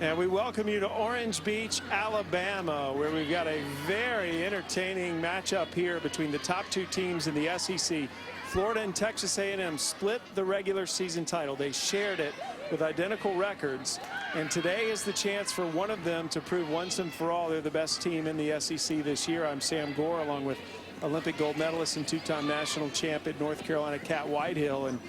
And we welcome you to Orange Beach, Alabama, where we've got a very entertaining matchup here between the top two teams in the SEC. Florida and Texas A&M split the regular season title. They shared it with identical records. And today is the chance for one of them to prove once and for all they're the best team in the SEC this year. I'm Sam Gore, along with Olympic gold medalist and two-time national champ at North Carolina, Cat Whitehill. And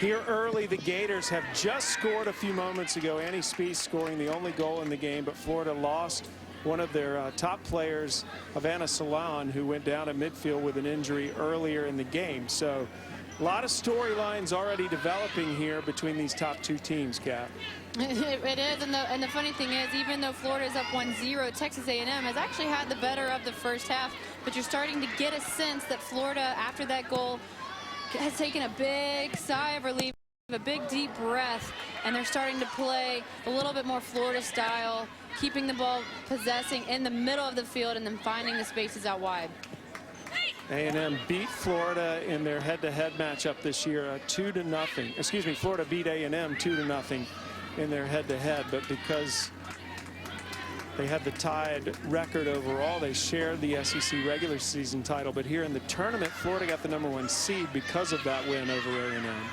here early, the Gators have just scored a few moments ago. Annie Spies scoring the only goal in the game, but Florida lost one of their top players, Havana Salon, who went down at midfield with an injury earlier in the game. So a lot of storylines already developing here between these top two teams, Kat. It is, and the funny thing is, even though Florida is up 1-0, Texas A&M has actually had the better of the first half, but you're starting to get a sense that Florida, after that goal, has taken a big sigh of relief, a big deep breath, and they're starting to play a little bit more Florida style, keeping the ball possessing in the middle of the field and then finding the spaces out wide. A&M beat Florida in their head-to-head matchup this year, 2-0. Excuse me, Florida beat A&M 2-0 in their head-to-head, but because they had the tied record overall, they shared the SEC regular season title. But here in the tournament, Florida got the #1 seed because of that win over A&M.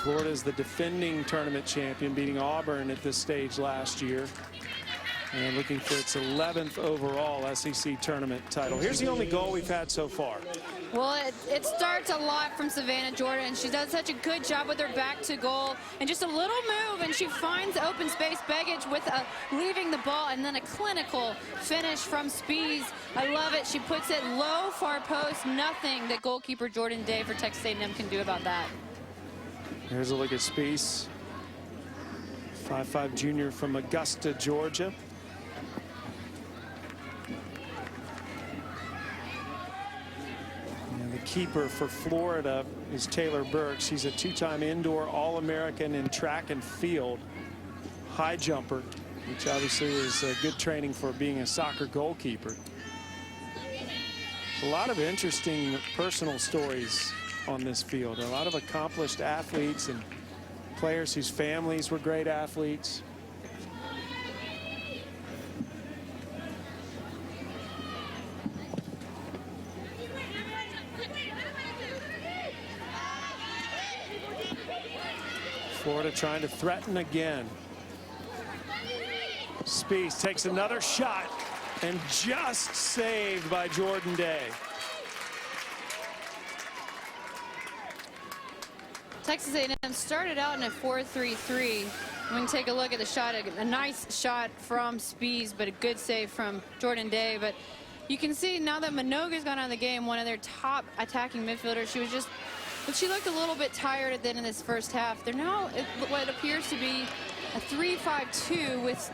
Florida is the defending tournament champion, beating Auburn at this stage last year, and looking for its 11th overall SEC tournament title. Here's the only goal we've had so far. Well, it starts a lot from Savannah Jordan. She does such a good job with her back to goal, and just a little move, and she finds open space. Begich with leaving the ball, and then a clinical finish from Spies. I love it. She puts it low, far post. Nothing that goalkeeper Jordan Day for Texas A&M can do about that. Here's a look at Spies, 5'5" junior from Augusta, Georgia. Keeper for Florida is Taylor Burke. She's a two-time indoor All-American in track and field, high jumper, which obviously is good training for being a soccer goalkeeper. A lot of interesting personal stories on this field. A lot of accomplished athletes and players whose families were great athletes. Florida trying to threaten again. Spies takes another shot and just saved by Jordan Day. Texas A&M started out in a 4-3-3. We can take a look at the shot. A nice shot from Spies, but a good save from Jordan Day. But you can see now that Minogue's gone out of the game, one of their top attacking midfielders. She looked a little bit tired at the end of this first half. They're now what appears to be a 3-5-2 with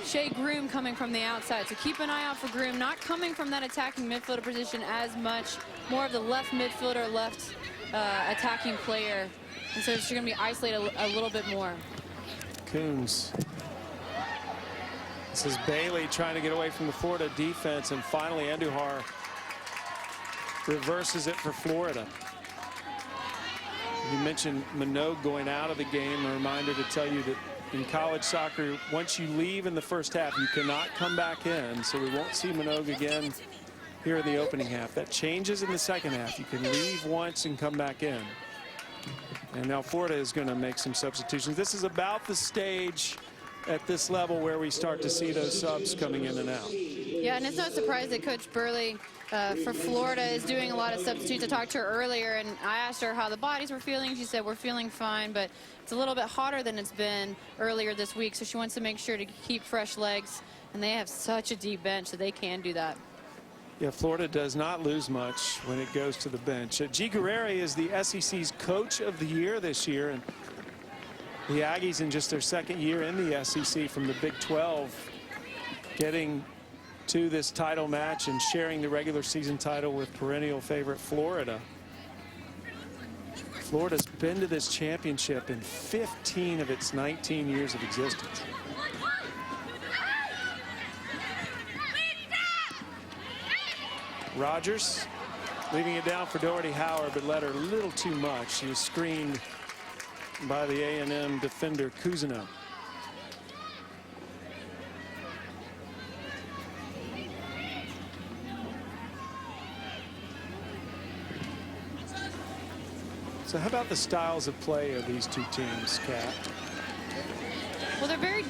Shea Groom coming from the outside. So keep an eye out for Groom, not coming from that attacking midfielder position as much, more of the left midfielder, left attacking player. And so she's going to be isolated a little bit more. Coons. This is Bailey trying to get away from the Florida defense, and finally Andujar reverses it for Florida. You mentioned Minogue going out of the game. A reminder to tell you that in college soccer, once you leave in the first half, you cannot come back in. So we won't see Minogue again here in the opening half. That changes in the second half. You can leave once and come back in. And now Florida is going to make some substitutions. This is about the stage at this level where we start to see those subs coming in and out. Yeah, and it's no surprise that Coach Burley for Florida is doing a lot of substitutes. I talked to her earlier, and I asked her how the bodies were feeling. She said, we're feeling fine, but it's a little bit hotter than it's been earlier this week, so she wants to make sure to keep fresh legs, and they have such a deep bench that they can do that. Yeah, Florida does not lose much when it goes to the bench. G. Guerreri is the SEC's Coach of the Year this year, and the Aggies in just their second year in the SEC from the Big 12, getting to this title match and sharing the regular season title with perennial favorite Florida. Florida's been to this championship in 15 of its 19 years of existence. Rogers leaving it down for Doherty Howard, but led her a little too much. She was screened by the A&M defender Cousineau. So how about the styles of play of these two teams, Kat? Well, they're very,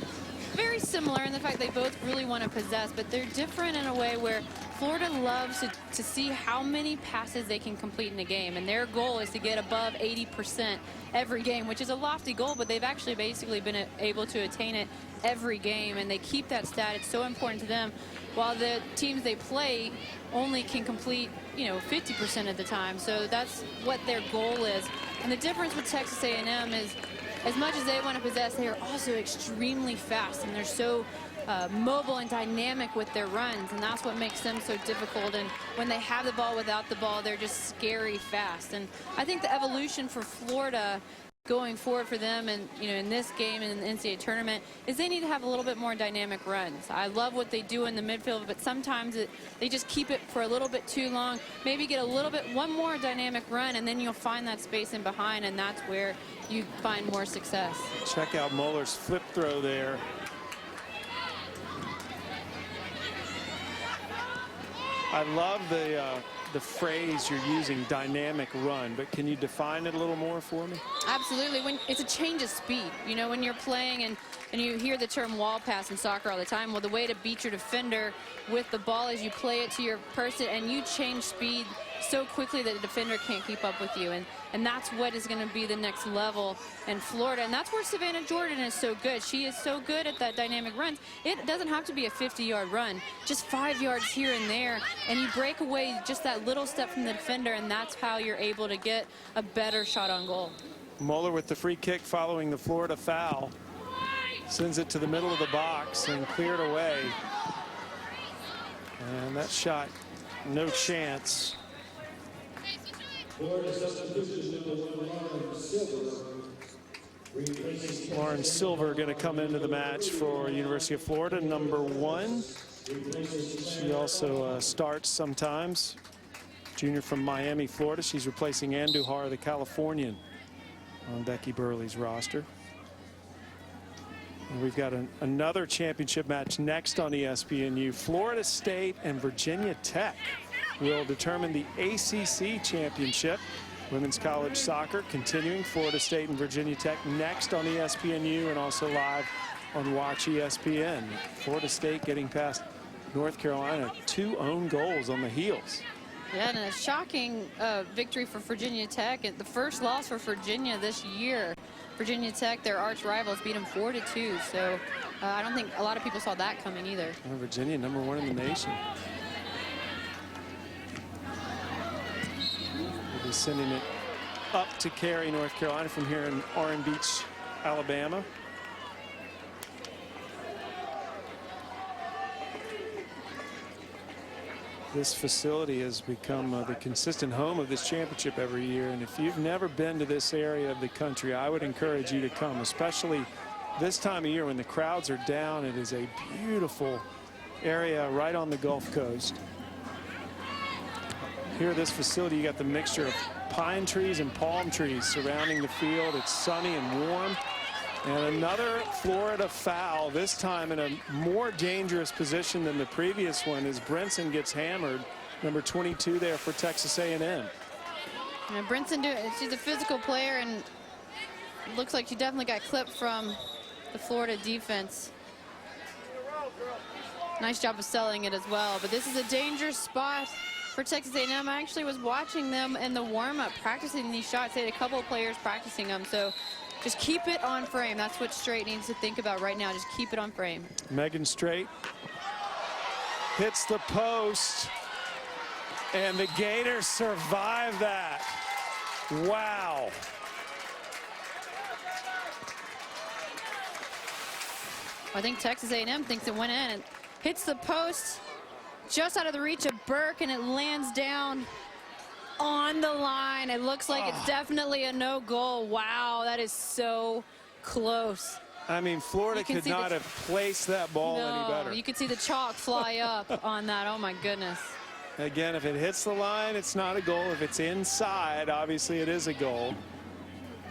very similar in the fact they both really want to possess, but they're different in a way where Florida loves to see how many passes they can complete in a game, and their goal is to get above 80% every game, which is a lofty goal, but they've actually basically been able to attain it every game, and they keep that stat. It's so important to them, while the teams they play only can complete, you know, 50% of the time. So that's what their goal is. And the difference with Texas A&M is, as much as they want to possess, they are also extremely fast, and they're so mobile and dynamic with their runs, and that's what makes them so difficult. And when they have the ball, without the ball, they're just scary fast. And I think the evolution for Florida going forward for them, and in this game and in the NCAA tournament, is they need to have a little bit more dynamic runs. I love what they do in the midfield, but sometimes they just keep it for a little bit too long. Maybe get a little bit, one more dynamic run, and then you'll find that space in behind, and that's where you find more success. Check out Moeller's flip throw there. I love the phrase you're using, dynamic run, but can you define it a little more for me? Absolutely. When it's a change of speed, when you're playing and you hear the term wall pass in soccer all the time. Well, the way to beat your defender with the ball is you play it to your person and you change speed so quickly that the defender can't keep up with you. And that's what is going to be the next level in Florida. And that's where Savannah Jordan is so good. She is so good at that dynamic runs. It doesn't have to be a 50-yard run, just 5 yards here and there. And you break away just that little step from the defender, and that's how you're able to get a better shot on goal. Moeller with the free kick following the Florida foul. Sends it to the middle of the box and cleared away. And that shot, no chance. Lauren Silver going to come into the match for University of Florida, #1. She also starts sometimes. Junior from Miami, Florida. She's replacing Andujar, the Californian, on Becky Burley's roster. And we've got another championship match next on ESPNU. Florida State and Virginia Tech will determine the ACC championship. Women's college soccer continuing. Florida State and Virginia Tech next on ESPNU and also live on Watch ESPN. Florida State getting past North Carolina, 2 own goals on the heels. Yeah, and a shocking victory for Virginia Tech. And the first loss for Virginia this year. Virginia Tech, their arch rivals, beat them 4-2. So I don't think a lot of people saw that coming either. Virginia, #1 in the nation. We'll be sending it up to Cary, North Carolina from here in Orange Beach, Alabama. This facility has become the consistent home of this championship every year. And if you've never been to this area of the country, I would encourage you to come, especially this time of year when the crowds are down. It is a beautiful area right on the Gulf Coast. Here at this facility, you got the mixture of pine trees and palm trees surrounding the field. It's sunny and warm. And another Florida foul, this time in a more dangerous position than the previous one, as Brinson gets hammered. #22 there for Texas A&M. And Brinson, she's a physical player, and it looks like she definitely got clipped from the Florida defense. Nice job of selling it as well. But this is a dangerous spot for Texas A&M. I actually was watching them in the warm-up practicing these shots. They had a couple of players practicing them. So just keep it on frame. That's what Strait needs to think about right now. Just keep it on frame. Megan Strait hits the post, and the Gators survive that. Wow. I think Texas A&M thinks it went in and hits the post just out of the reach of Burke, and it lands down on the line. It looks like it's definitely a no goal. Wow, that is so close. I mean, Florida could not have placed that ball any better. You could see the chalk fly up on that. Oh my goodness. Again, if it hits the line, it's not a goal. If it's inside, obviously it is a goal,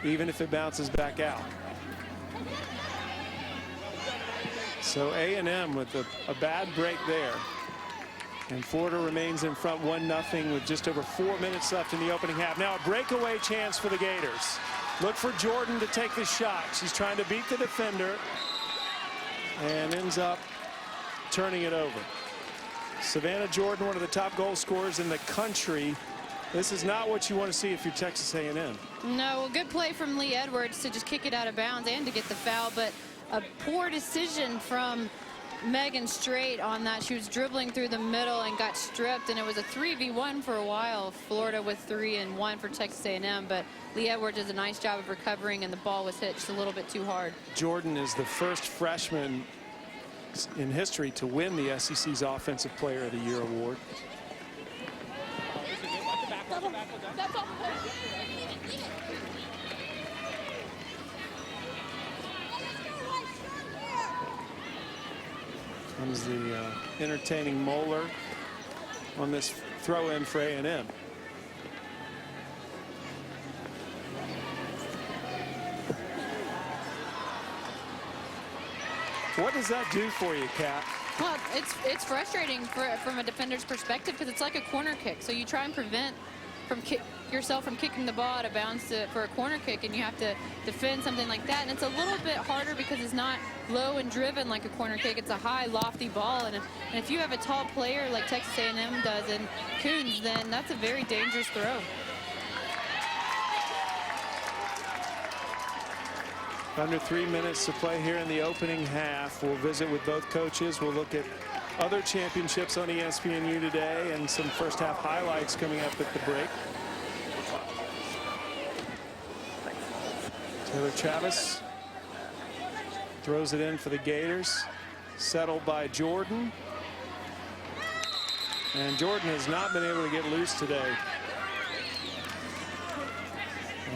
even if it bounces back out. So A&M with a bad break there. And Florida remains in front 1-0 with just over 4 minutes left in the opening half. Now a breakaway chance for the Gators. Look for Jordan to take the shot. She's trying to beat the defender and ends up turning it over. Savannah Jordan, one of the top goal scorers in the country. This is not what you want to see if you're Texas A&M. No, a good play from Lee Edwards to just kick it out of bounds and to get the foul, but a poor decision from Megan Straight on that. She was dribbling through the middle and got stripped, and it was a 3v1 for a while. Florida with 3 and 1 for Texas A&M, but Lee Edwards does a nice job of recovering, and the ball was hit just a little bit too hard. Jordan is the first freshman in history to win the SEC's Offensive Player of the Year award. Comes the entertaining Moeller on this throw-in for A&M. What does that do for you, Kat? Well, it's frustrating from a defender's perspective because it's like a corner kick. So you try and prevent yourself from kicking the ball out of bounds for a corner kick, and you have to defend something like that. And it's a little bit harder because it's not low and driven like a corner kick. It's a high, lofty ball. And if you have a tall player like Texas A&M does and Coons, then that's a very dangerous throw. Under 3 minutes to play here in the opening half. We'll visit with both coaches. We'll look at other championships on ESPNU today and some first half highlights coming up at the break. Taylor Travis throws it in for the Gators. Settled by Jordan. And Jordan has not been able to get loose today.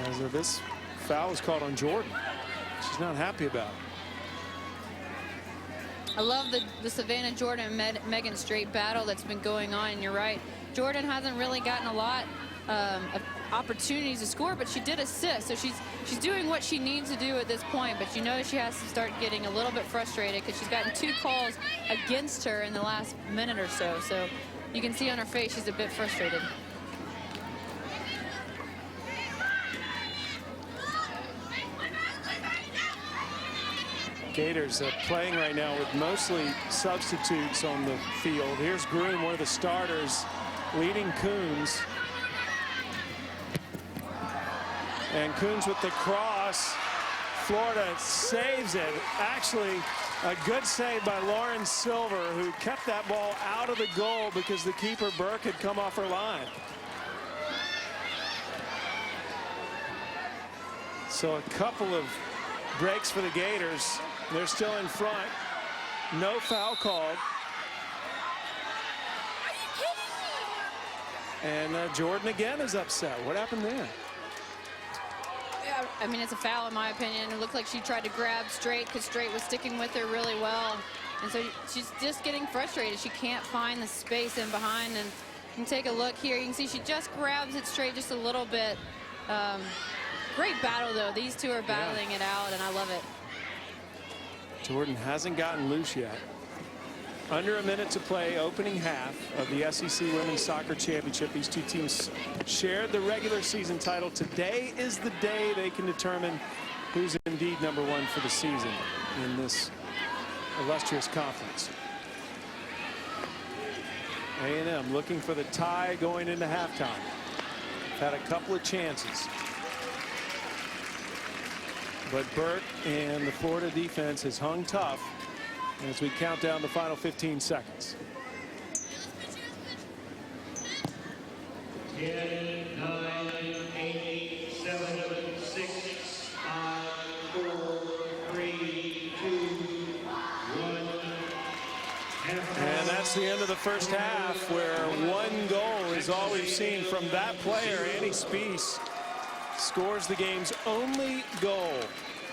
As this foul is called on Jordan. She's not happy about it. I love the Savannah Jordan and Megan Straight battle that's been going on. And you're right, Jordan hasn't really gotten a lot of opportunities to score, but she did assist. So she's doing what she needs to do at this point. But you know she has to start getting a little bit frustrated because she's gotten 2 calls against her in the last minute or so. So you can see on her face she's a bit frustrated. Gators playing right now with mostly substitutes on the field. Here's Groom, one of the starters, leading Coons. And Coons with the cross. Florida saves it. Actually, a good save by Lauren Silver, who kept that ball out of the goal because the keeper, Burke, had come off her line. So a couple of breaks for the Gators. They're still in front. No foul called. And Jordan again is upset. What happened there? Yeah, I mean, it's a foul in my opinion. It looked like she tried to grab Straight because Straight was sticking with her really well. And so she's just getting frustrated. She can't find the space in behind. And you can take a look here. You can see she just grabs it Straight just a little bit. Great battle, though. These two are battling it out, and I love it. Jordan hasn't gotten loose yet. Under a minute to play, opening half of the SEC Women's Soccer Championship. These two teams shared the regular season title. Today is the day they can determine who's indeed #1 for the season in this illustrious conference. A&M looking for the tie going into halftime. Had a couple of chances. But Burke and the Florida defense has hung tough as we count down the final 15 seconds. 10, 9, 8, 7, 6, 5, 4, 3, 2, 1. And that's the end of the first half, where 1 goal is all we've seen from that player. Annie Spiess scores the game's only goal,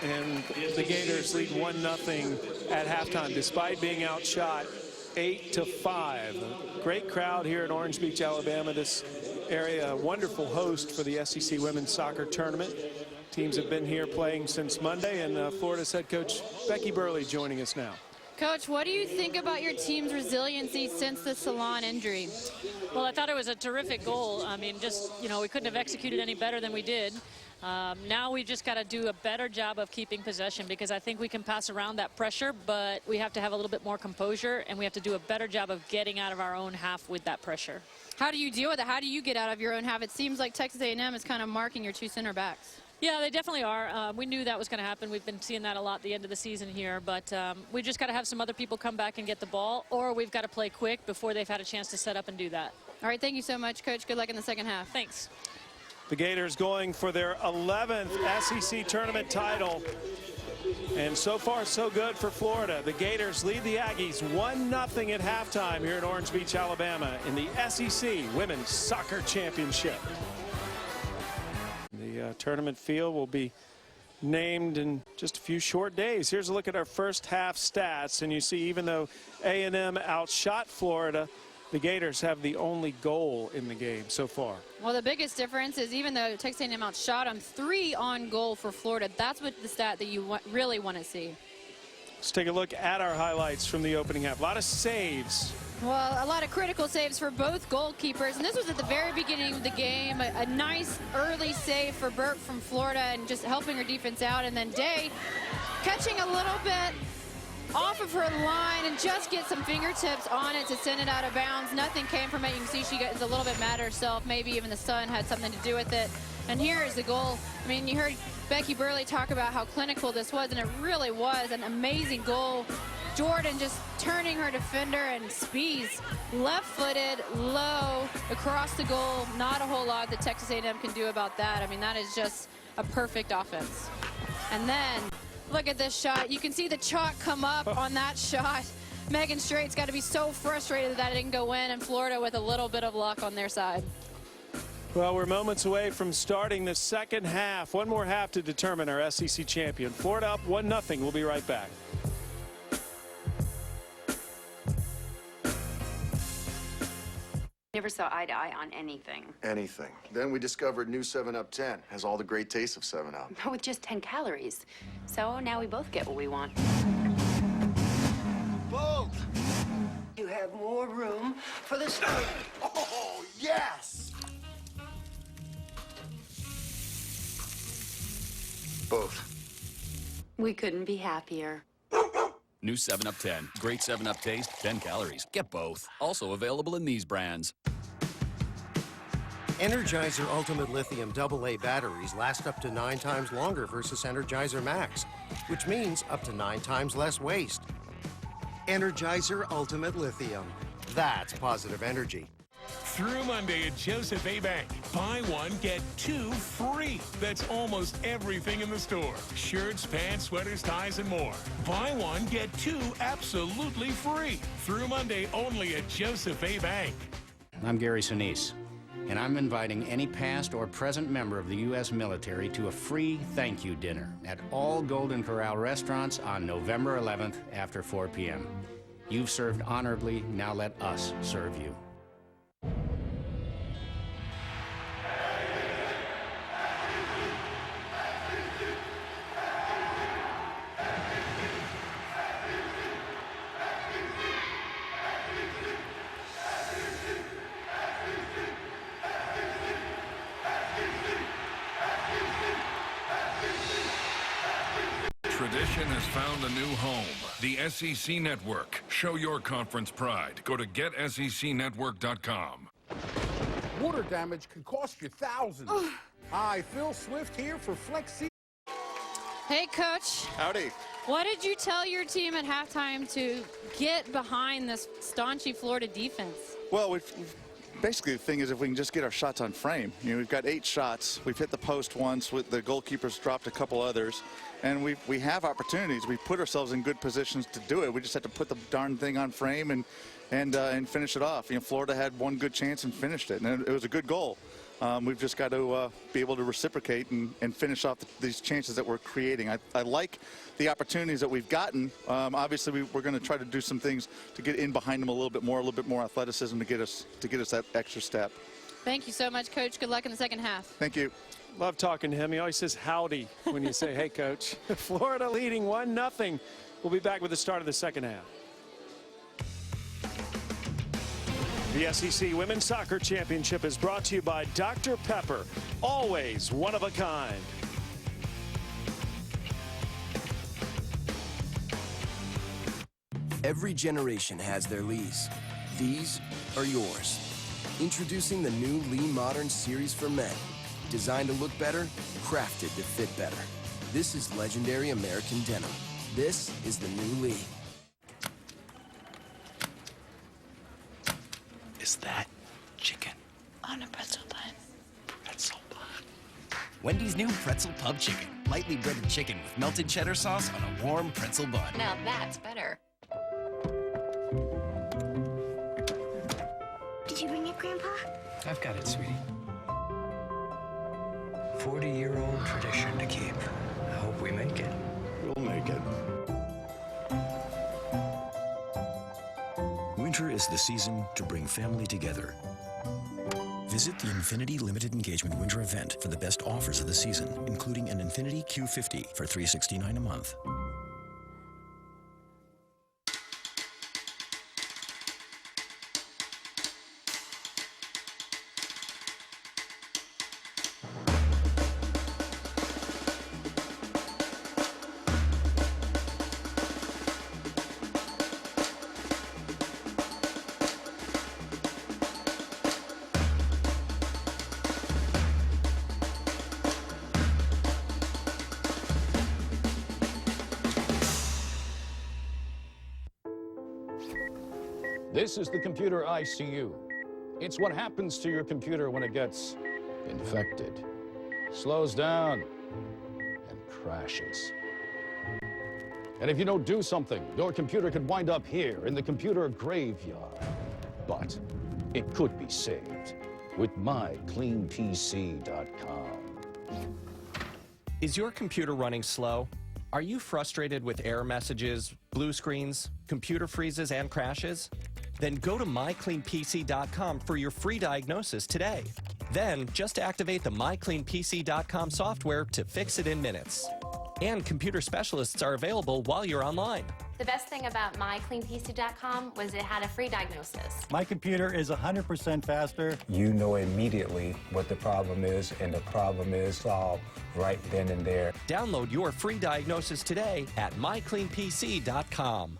and the Gators lead 1-0 at halftime despite being outshot 8-5. A great crowd here in Orange Beach, Alabama. This area, a wonderful host for the SEC Women's Soccer Tournament. Teams have been here playing since Monday, and Florida's head coach Becky Burley joining us now. Coach, what do you think about your team's resiliency since the Salon injury? Well, I thought it was a terrific goal. I mean, just, you know, we couldn't have executed any better than we did. Now we just got to do a better job of keeping possession, because I think we can pass around that pressure, but we have to have a little bit more composure, and we have to do a better job of getting out of our own half with that pressure. How do you deal with it? How do you get out of your own half? It seems like Texas A&M is kind of marking your two center backs. Yeah, they definitely are. We knew that was going to happen. We've been seeing that a lot at the end of the season here, but we just got to have some other people come back and get the ball, or we've got to play quick before they've had a chance to set up and do that. All right, thank you so much, Coach. Good luck in the second half. Thanks. The Gators going for their 11th SEC tournament title. And so far, so good for Florida. The Gators lead the Aggies 1-0 at halftime here in Orange Beach, Alabama, in the SEC Women's Soccer Championship. The tournament field will be named in just a few short days. Here's a look at our first half stats, and you see even though A&M outshot Florida, the Gators have the only goal in the game so far. Well, the biggest difference is even though Texas A&M outshot them, 3 on goal for Florida. That's what the stat that you really want to see. Let's take a look at our highlights from the opening half. A lot of saves. Well, a lot of critical saves for both goalkeepers, and this was at the very beginning of the game. A nice early save for Burke from Florida and just helping her defense out, and then Day catching a little bit off of her line and just get some fingertips on it to send it out of bounds. Nothing came from it. You can see she gets a little bit mad at herself. Maybe even the sun had something to do with it. And here is the goal. I mean, you heard Becky Burley talk about how clinical this was, and it really was an amazing goal. Jordan just turning her defender, and Spees left-footed, low, across the goal. Not a whole lot that Texas A&M can do about that. I mean, that is just a perfect offense. And then look at this shot. You can see the chalk come up on that shot. Megan Straight's got to be so frustrated that it didn't go in, and Florida with a little bit of luck on their side. Well, we're moments away from starting the second half. One more half to determine our SEC champion. Florida up 1-0. We'll be right back. Never saw eye to eye on anything. Anything. Then we discovered new 7-Up 10. Has all the great tastes of 7-Up. But with just 10 calories. So now we both get what we want. Both! You have more room for the stove. Oh, yes! Both. We couldn't be happier. New 7-Up 10. Great 7-Up taste, 10 calories. Get both. Also available in these brands. Energizer Ultimate Lithium AA batteries last up to 9 times longer versus Energizer Max, which means up to 9 times less waste. Energizer Ultimate Lithium. That's positive energy. Through Monday at Joseph A. Bank, buy one, get 2 free. That's almost everything in the store. Shirts, pants, sweaters, ties, and more. Buy one, get 2 absolutely free. Through Monday only at Joseph A. Bank. I'm Gary Sinise, and I'm inviting any past or present member of the U.S. military to a free thank you dinner at all Golden Corral restaurants on November 11th after 4 p.m. You've served honorably, now let us serve you. Tradition has found a new home. The SEC Network. Show your conference pride. Go to GetSECNetwork.com. Water damage can cost you thousands. Hi, Phil Swift here for Flexi. Hey, Coach. Howdy. What did you tell your team at halftime to get behind this staunchy Florida defense? Well, basically, the thing is if we can just get our shots on frame. You know, we've got 8 shots. We've hit the post once. With the goalkeepers dropped a couple others. And we have opportunities. We put ourselves in good positions to do it. We just have to put the darn thing on frame and finish it off. You know, Florida had one good chance and finished it. And it was a good goal. We've just got to be able to reciprocate and finish off these chances that we're creating. I like the opportunities that we've gotten. Obviously, we're going to try to do some things to get in behind them a little bit more athleticism to get us that extra step. Thank you so much, Coach. Good luck in the second half. Thank you. Love talking to him. He always says howdy when you say, hey, coach. Florida leading 1-0. We'll be back with the start of the second half. The SEC Women's Soccer Championship is brought to you by Dr. Pepper, always one of a kind. Every generation has their Lees. These are yours. Introducing the new Lee Modern Series for men. Designed to look better, crafted to fit better. This is legendary American denim. This is the new Lee. Is that chicken? On a pretzel bun. Pretzel bun. Wendy's new Pretzel Pub Chicken. Lightly breaded chicken with melted cheddar sauce on a warm pretzel bun. Now that's better. Did you bring it, Grandpa? I've got it, sweetie. 40-year-old tradition to keep. I hope we make it. We'll make it. Winter is the season to bring family together. Visit the Infinity Limited Engagement Winter event for the best offers of the season, including an Infinity Q50 for $369 a month. This is the computer ICU. It's what happens to your computer when it gets infected, slows down, and crashes. And if you don't do something, your computer could wind up here in the computer graveyard. But it could be saved with mycleanpc.com. Is your computer running slow? Are you frustrated with error messages, blue screens, computer freezes, and crashes? Then go to mycleanpc.com for your free diagnosis today. Then just activate the mycleanpc.com software to fix it in minutes. And computer specialists are available while you're online. The best thing about mycleanpc.com was it had a free diagnosis. My computer is 100% faster. You know immediately what the problem is, and the problem is solved right then and there. Download your free diagnosis today at mycleanpc.com.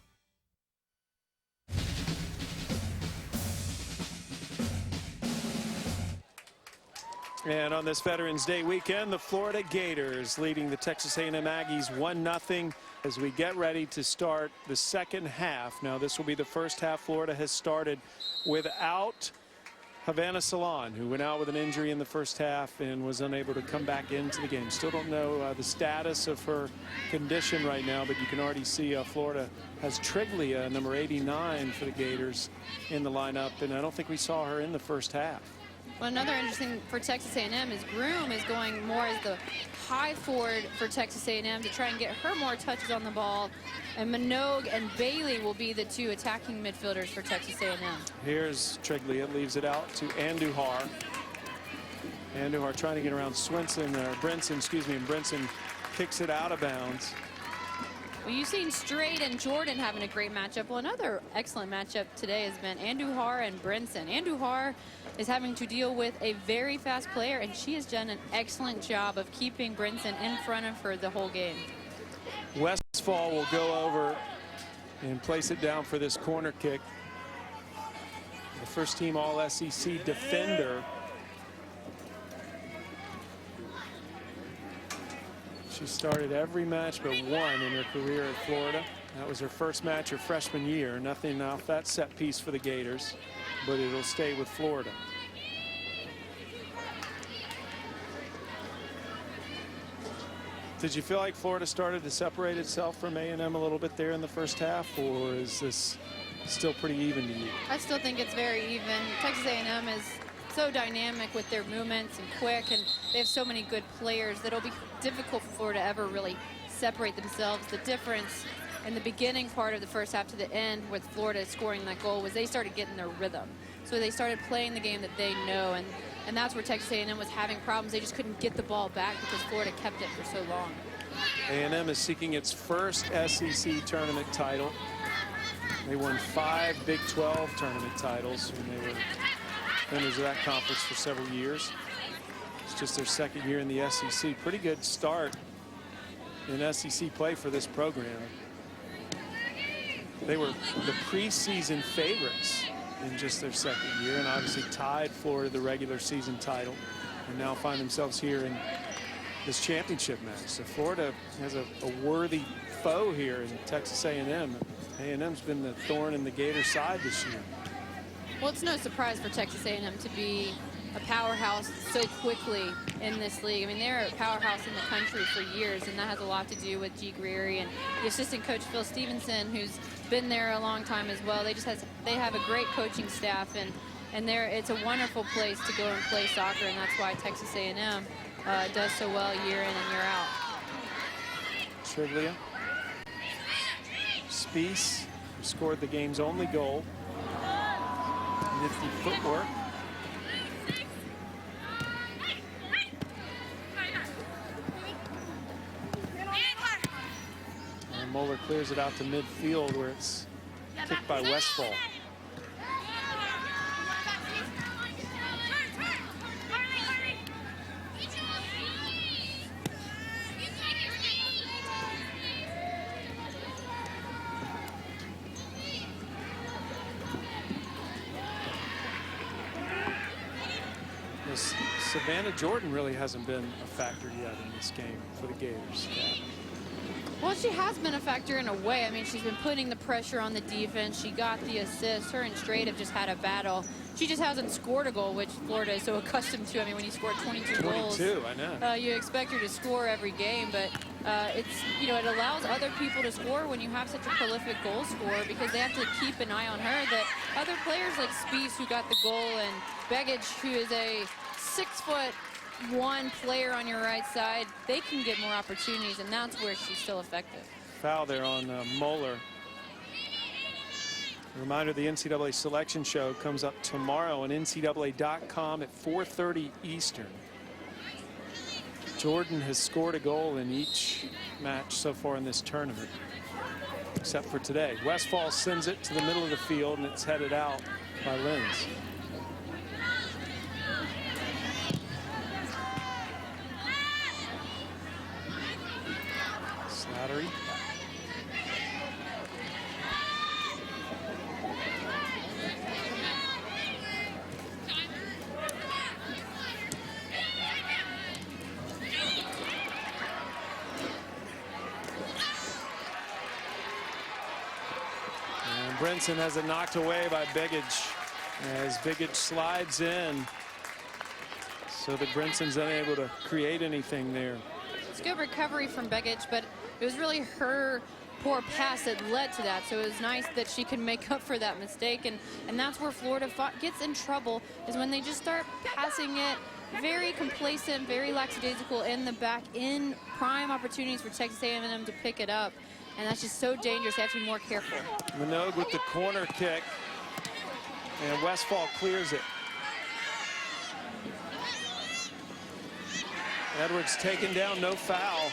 And on this Veterans Day weekend, the Florida Gators leading the Texas A&M Aggies 1-0 as we get ready to start the second half. Now, this will be the first half Florida has started without Havana Salon, who went out with an injury in the first half and was unable to come back into the game. Still don't know the status of her condition right now, but you can already see Florida has Triglia, number 89 for the Gators, in the lineup, and I don't think we saw her in the first half. Well, another interesting for Texas A&M is Groom is going more as the high forward for Texas A&M to try and get her more touches on the ball. And Minogue and Bailey will be the two attacking midfielders for Texas A&M. Here's Triglia, leaves it out to Andujar. Andujar trying to get around Brinson, and Brinson kicks it out of bounds. Well, you've seen Straight and Jordan having a great matchup. Well, another excellent matchup today has been Andujar and Brinson. Andujar is having to deal with a very fast player, and she has done an excellent job of keeping Brinson in front of her the whole game. Westfall will go over and place it down for this corner kick. The first team All-SEC defender. She started every match but one in her career at Florida. That was her first match her freshman year. Nothing off that set piece for the Gators, but it'll stay with Florida. Did you feel like Florida started to separate itself from A&M a little bit there in the first half, or is this still pretty even to you? I still think it's very even. Texas A&M is so dynamic with their movements and quick, and they have so many good players that it'll be difficult for Florida to ever really separate themselves. The difference in the beginning part of the first half to the end with Florida scoring that goal was they started getting their rhythm. So they started playing the game that they know, and and that's where Texas A&M was having problems. They just couldn't get the ball back because Florida kept it for so long. A&M is seeking its first SEC tournament title. They won 5 Big 12 tournament titles when they were winners of that conference for several years. It's just their second year in the SEC. Pretty good start in SEC play for this program. They were the preseason favorites in just their second year, and obviously tied Florida the regular season title, and now find themselves here in this championship match. So Florida has a worthy foe here in Texas A&M. A&M's been the thorn in the Gators' side this year. Well, it's no surprise for Texas A&M to be a powerhouse so quickly in this league. I mean, they're a powerhouse in the country for years, and that has a lot to do with G. Greery and the assistant coach Phil Stevenson, who's been there a long time as well. They have a great coaching staff, and it's a wonderful place to go and play soccer, and that's why Texas A&M does so well year in and year out. Trivia. Spies, who scored the game's only goal. Nifty footwork. And Moeller clears it out to midfield where it's kicked by Westfall. Savannah Jordan really hasn't been a factor yet in this game for the Gators. Well, she has been a factor in a way. I mean, she's been putting the pressure on the defense. She got the assist. Her and Straight have just had a battle. She just hasn't scored a goal, which Florida is so accustomed to. I mean, when you score 22 goals, I know. You expect her to score every game, but it allows other people to score when you have such a prolific goal scorer, because they have to keep an eye on her. That other players like Spies, who got the goal, and Begich, who is a 6'1" player on your right side, they can get more opportunities, and that's where she's still effective. Foul there on Moeller. A reminder, the NCAA selection show comes up tomorrow on NCAA.com at 4:30 Eastern. Jordan has scored a goal in each match so far in this tournament, except for today. Westfall sends it to the middle of the field, and it's headed out by Lenz. Slattery. And Brinson has it knocked away by Begich as Begich slides in, so that Brinson's unable to create anything there. It's good recovery from Begich, but it was really her poor pass that led to that. So it was nice that she could make up for that mistake. And that's where Florida gets in trouble, is when they just start passing it very complacent, very lackadaisical in the back, in prime opportunities for Texas A&M to pick it up. And that's just so dangerous. They have to be more careful. Minogue with the corner kick, and Westfall clears it. Edwards taken down, no foul.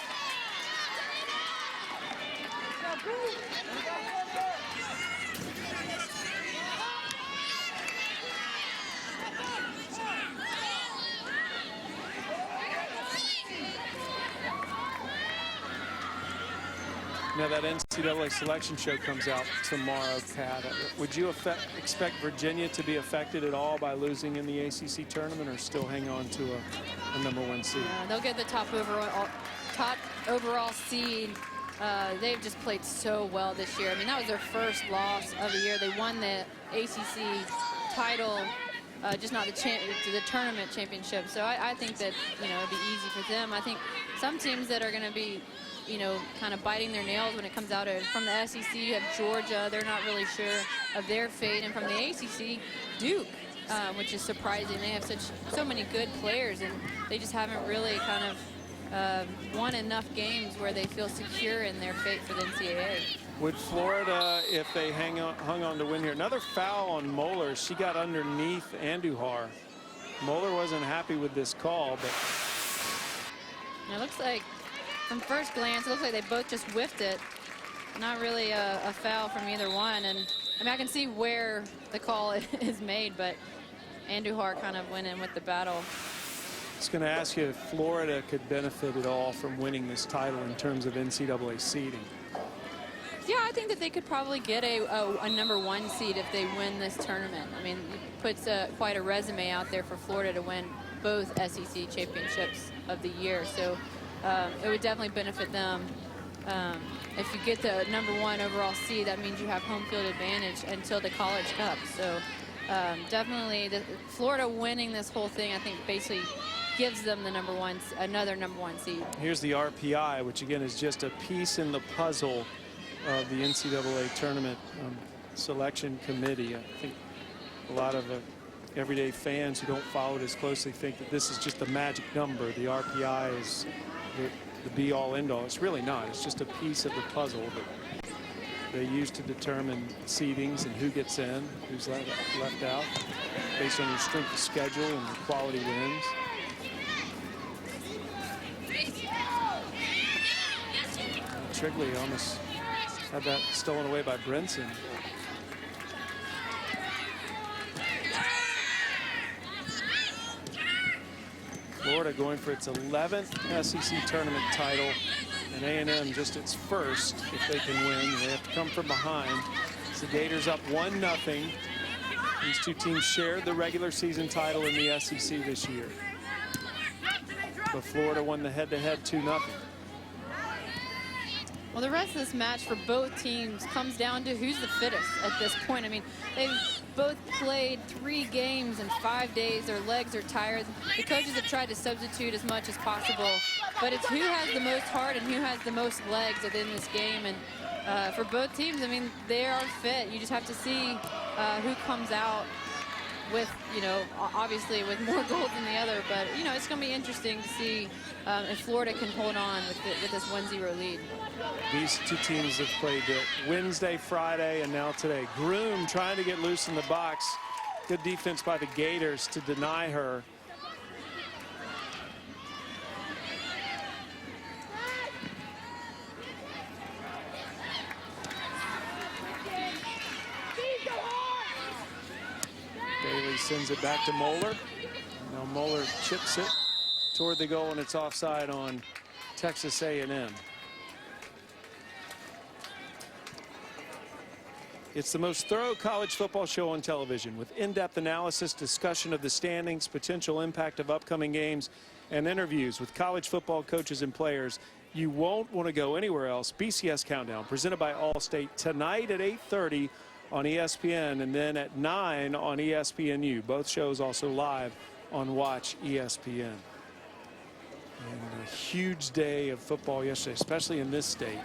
Now that NCAA selection show comes out tomorrow, Pat. Would you expect Virginia to be affected at all by losing in the ACC tournament, or still hang on to a #1 seed? They'll get the top overall seed. They've just played so well this year. I mean, that was their first loss of the year. They won the ACC title, just not the tournament championship. So I think that, it'd be easy for them. I think some teams that are going to be, kind of biting their nails when it comes out from the SEC. You have Georgia. They're not really sure of their fate. And from the ACC, Duke, which is surprising. They have so many good players, and they just haven't really kind of won enough games where they feel secure in their fate for the NCAA. Would Florida, if they hung on to win here, another foul on Moeller? She got underneath Andujar. Moeller wasn't happy with this call, but it looks like from first glance, it looks like they both just whiffed it. Not really a foul from either one. And I mean, I can see where the call is made, but Andujar kind of went in with the battle. I was going to ask you if Florida could benefit at all from winning this title in terms of NCAA seeding. Yeah, I think that they could probably get a #1 seed if they win this tournament. I mean, it puts quite a resume out there for Florida to win both SEC championships of the year. So it would definitely benefit them. If you get the #1 overall seed, that means you have home field advantage until the College Cup. So definitely Florida winning this whole thing, I think, basically gives them the another #1 seed. Here's the RPI, which again is just a piece in the puzzle of the NCAA tournament selection committee. I think a lot of everyday fans who don't follow it as closely think that this is just a magic number. The RPI is the be-all, end-all. It's really not. It's just a piece of the puzzle that they use to determine seedings and who gets in, who's left out, based on your strength of schedule and your quality wins. Trigley almost had that stolen away by Brinson. Florida going for its 11th SEC tournament title, and A&M just its first. If they can win, they have to come from behind. The Gators up 1-0. These two teams shared the regular season title in the SEC this year. But Florida won the head-to-head 2-0. Well, the rest of this match for both teams comes down to who's the fittest at this point. I mean, they've both played 3 games in 5 days. Their legs are tired. The coaches have tried to substitute as much as possible, but it's who has the most heart and who has the most legs within this game. And for both teams, I mean, they are fit. You just have to see who comes out with, you know, obviously with more goals than the other. But, you know, it's going to be interesting to see if Florida can hold on with this 1-0 lead. These two teams have played Wednesday, Friday, and now today. Groom trying to get loose in the box. Good defense by the Gators to deny her. Bailey sends it back to Moeller. Now Moeller chips it toward the goal, and it's offside on Texas A&M. It's the most thorough college football show on television, with in-depth analysis, discussion of the standings, potential impact of upcoming games, and interviews with college football coaches and players. You won't want to go anywhere else. BCS Countdown, presented by Allstate, tonight at 8:30 on ESPN, and then at 9 on ESPNU. Both shows also live on Watch ESPN. And a huge day of football yesterday, especially in this state.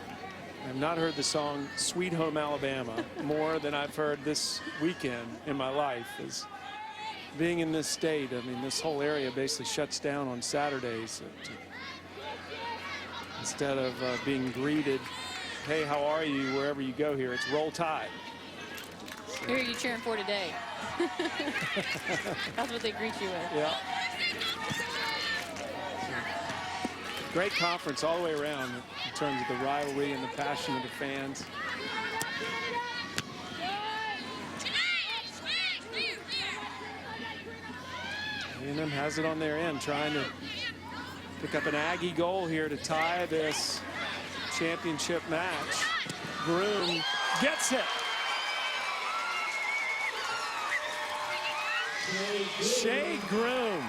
I've not heard the song Sweet Home Alabama more than I've heard this weekend in my life. Is being in this state, I mean, this whole area basically shuts down on Saturdays. Instead of being greeted, hey, how are you, wherever you go here, it's Roll Tide. Who are you cheering for today? That's what they greet you with. Yeah. Great conference all the way around in terms of the rivalry and the passion of the fans. A&M has it on their end, trying to pick up an Aggie goal here to tie this championship match. Groom gets it. Shea Groom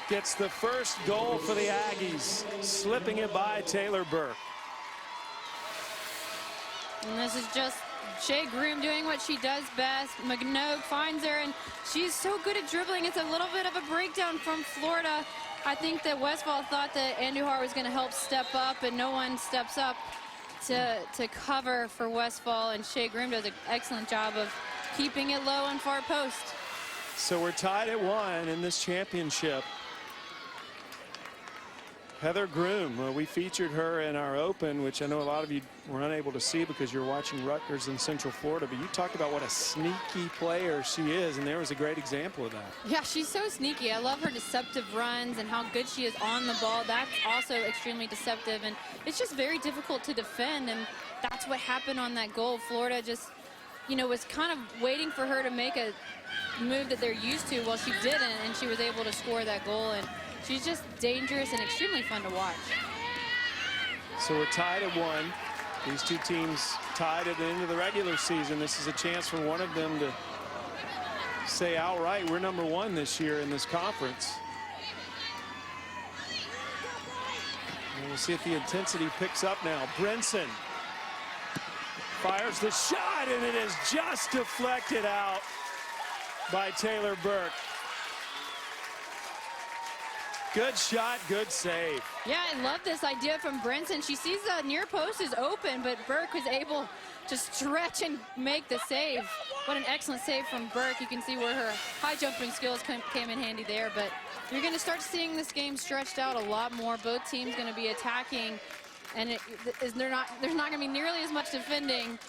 gets the first goal for the Aggies, slipping it by Taylor Burke. And this is just Shea Groom doing what she does best. Minogue finds her, and she's so good at dribbling. It's a little bit of a breakdown from Florida. I think that Westphal thought that Andujar was going to help step up, and no one steps up to cover for Westphal, and Shea Groom does an excellent job of keeping it low and far post. So we're tied at 1 in this championship. Heather Groom, we featured her in our Open, which I know a lot of you were unable to see because you're watching Rutgers in Central Florida, but you talked about what a sneaky player she is, and there was a great example of that. Yeah, she's so sneaky. I love her deceptive runs and how good she is on the ball. That's also extremely deceptive, and it's just very difficult to defend, and that's what happened on that goal. Florida just, you know, was kind of waiting for her to make a move that they're used to. Well, she didn't, and she was able to score that goal, and she's just dangerous and extremely fun to watch. So we're tied at 1. These two teams tied at the end of the regular season. This is a chance for one of them to say outright, we're #1 this year in this conference. And we'll see if the intensity picks up now. Brinson fires the shot, and it is just deflected out by Taylor Burke. Good shot, good save. Yeah, I love this idea from Brinson. She sees the near post is open, but Burke was able to stretch and make the save. What an excellent save from Burke. You can see where her high jumping skills came in handy there, but you're going to start seeing this game stretched out a lot more. Both teams going to be attacking, and there's not going to be nearly as much defending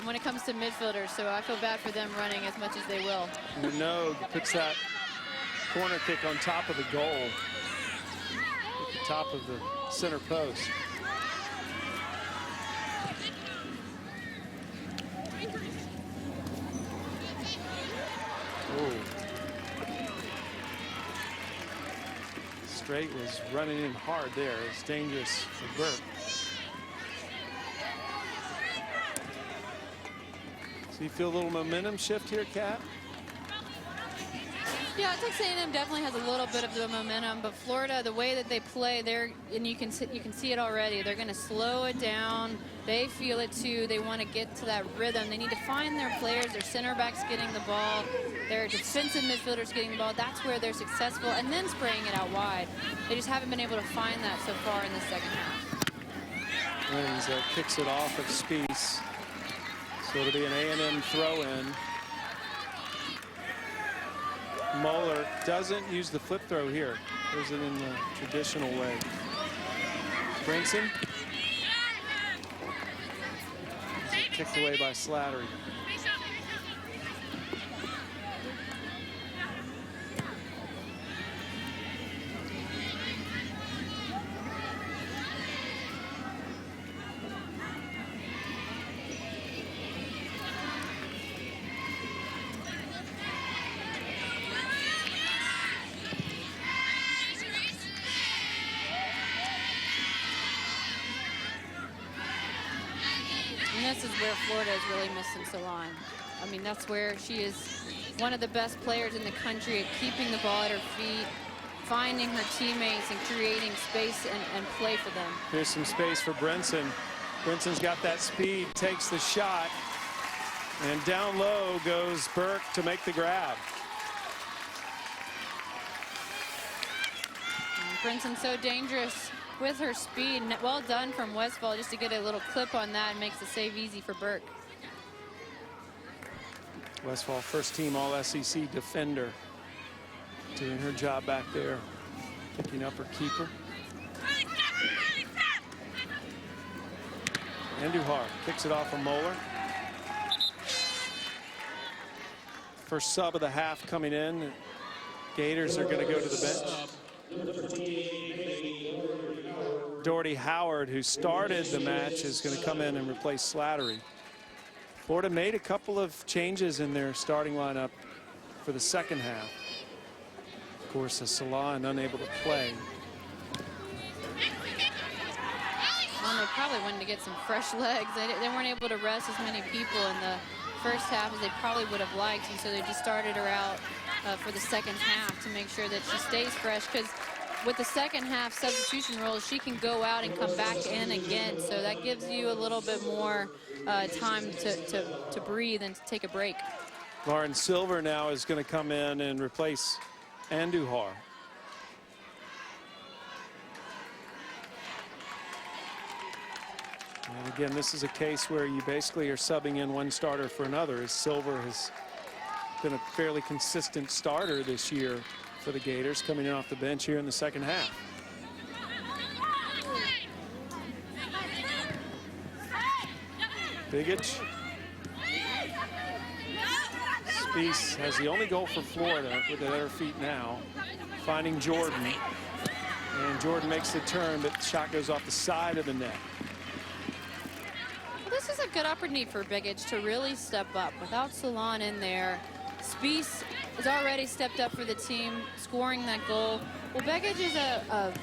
when it comes to midfielders, so I feel bad for them running as much as they will. Minogue puts that corner kick on top of the goal. Top of the center post. Oh. Straight was running in hard there. It's dangerous for Burke. So you feel a little momentum shift here, Kat? Yeah, Texas A&M definitely has a little bit of the momentum, but Florida, the way that they play, and you can see it already. They're going to slow it down. They feel it too. They want to get to that rhythm. They need to find their players, their center backs getting the ball, their defensive midfielders getting the ball. That's where they're successful, and then spraying it out wide. They just haven't been able to find that so far in the second half. Wins kicks it off of Spies. So it'll be an A&M throw-in. Moeller doesn't use the flip throw here. Does it in the traditional way. Brinson. Kicked away by Slattery. This is where Florida is really missing Salon. I mean, that's where she is one of the best players in the country at keeping the ball at her feet, finding her teammates and creating space and play for them. Here's some space for Brinson. Brinson's got that speed, takes the shot, and down low goes Burke to make the grab. Brinson's so dangerous with her speed. Well done from Westfall just to get a little clip on that and makes the save easy for Burke. Westfall first team All-SEC defender, doing her job back there, picking up her keeper. Andujar kicks it off from Moeller. First sub of the half coming in. Gators are going to go to the bench. Doherty Howard, who started the match, is going to come in and replace Slattery. Florida made a couple of changes in their starting lineup for the second half. Of course, Salon unable to play. Well, they probably wanted to get some fresh legs. They weren't able to rest as many people in the first half as they probably would have liked, and so they just started her out for the second half to make sure that she stays fresh, because with the second half substitution rules, she can go out and come back in again. So that gives you a little bit more time to breathe and to take a break. Lauren Silver now is going to come in and replace Andujar. And again, this is a case where you basically are subbing in one starter for another, as Silver has been a fairly consistent starter this year for the Gators, coming in off the bench here in the second half. Biggage. Spies has the only goal for Florida with it at her feet now. Finding Jordan. And Jordan makes the turn, but the shot goes off the side of the net. Well, this is a good opportunity for Biggage to really step up. Without Salon in there, Spies has already stepped up for the team, scoring that goal. Well, Biggage is a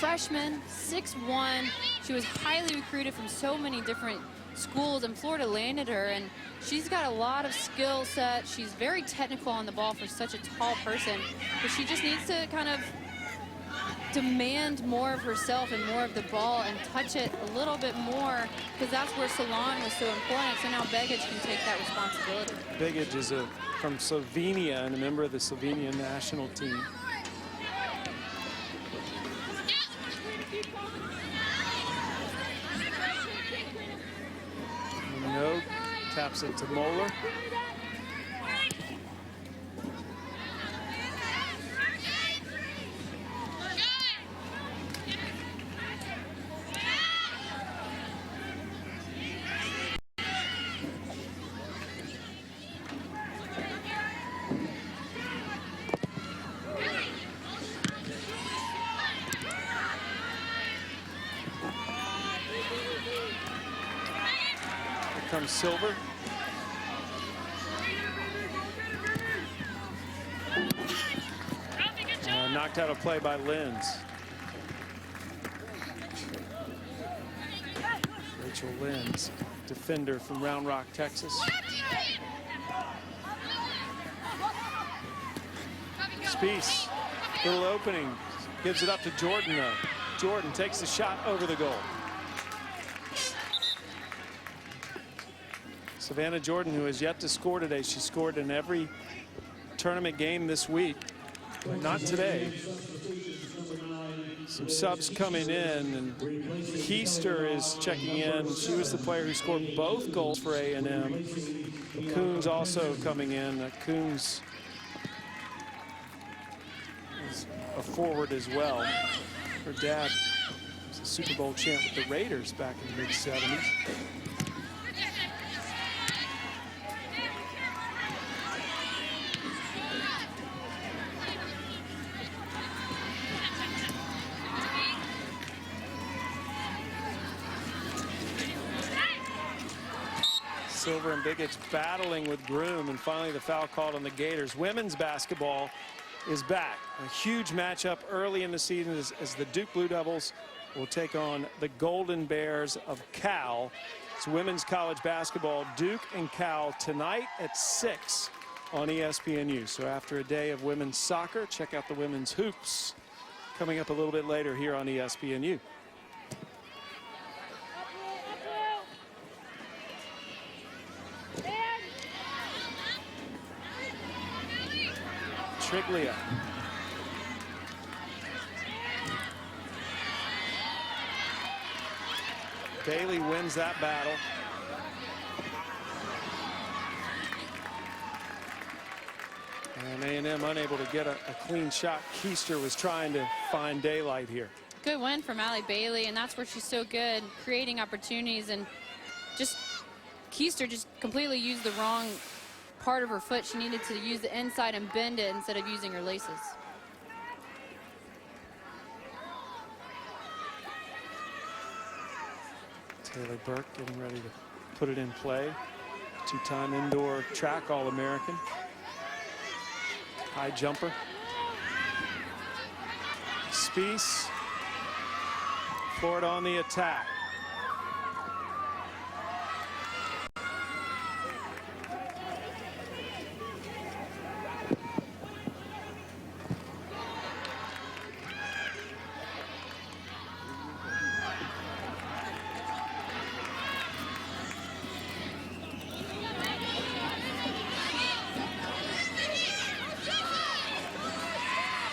freshman, 6'1". She was highly recruited from so many different schools, and Florida landed her, and she's got a lot of skill set. She's very technical on the ball for such a tall person, but she just needs to kind of demand more of herself and more of the ball and touch it a little bit more, because that's where Salon was so important. So now Biggage can take that responsibility. Biggage is from Slovenia and a member of the Slovenian national team. No, taps it to Moeller. Comes Silver. Knocked out a play by Lenz. Rachel Lenz, defender from Round Rock, Texas. Spies, little opening, gives it up to Jordan though. Jordan takes the shot over the goal. Savannah Jordan, who has yet to score today. She scored in every tournament game this week, but not today. Some subs coming in, and Keister is checking in. She was the player who scored both goals for A&M. Coons also coming in. Coons is a forward as well. Her dad was a Super Bowl champ with the Raiders back in the mid-70s. Silver and Biggage battling with Groom, and finally the foul called on the Gators. Women's basketball is back. A huge matchup early in the season as the Duke Blue Devils will take on the Golden Bears of Cal. It's women's college basketball, Duke and Cal, tonight at 6 on ESPNU. So after a day of women's soccer, check out the women's hoops coming up a little bit later here on ESPNU. Triglia. Bailey wins that battle. And A&M unable to get a clean shot. Keister was trying to find daylight here. Good win from Allie Bailey, and that's where she's so good, creating opportunities, and just Keister just completely used the wrong part of her foot. She needed to use the inside and bend it instead of using her laces. Taylor Burke getting ready to put it in play. Two-time indoor track All-American. High jumper. Spies. Florida on the attack.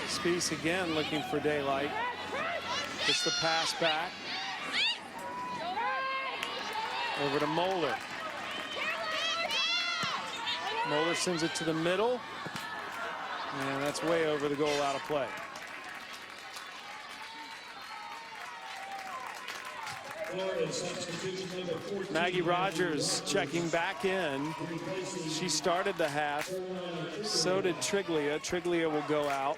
Spies again looking for daylight. It's the pass back. Over to Moeller. Moeller sends it to the middle. And that's way over the goal, out of play. Maggie Rogers checking back in. She started the half. So did Triglia. Triglia will go out.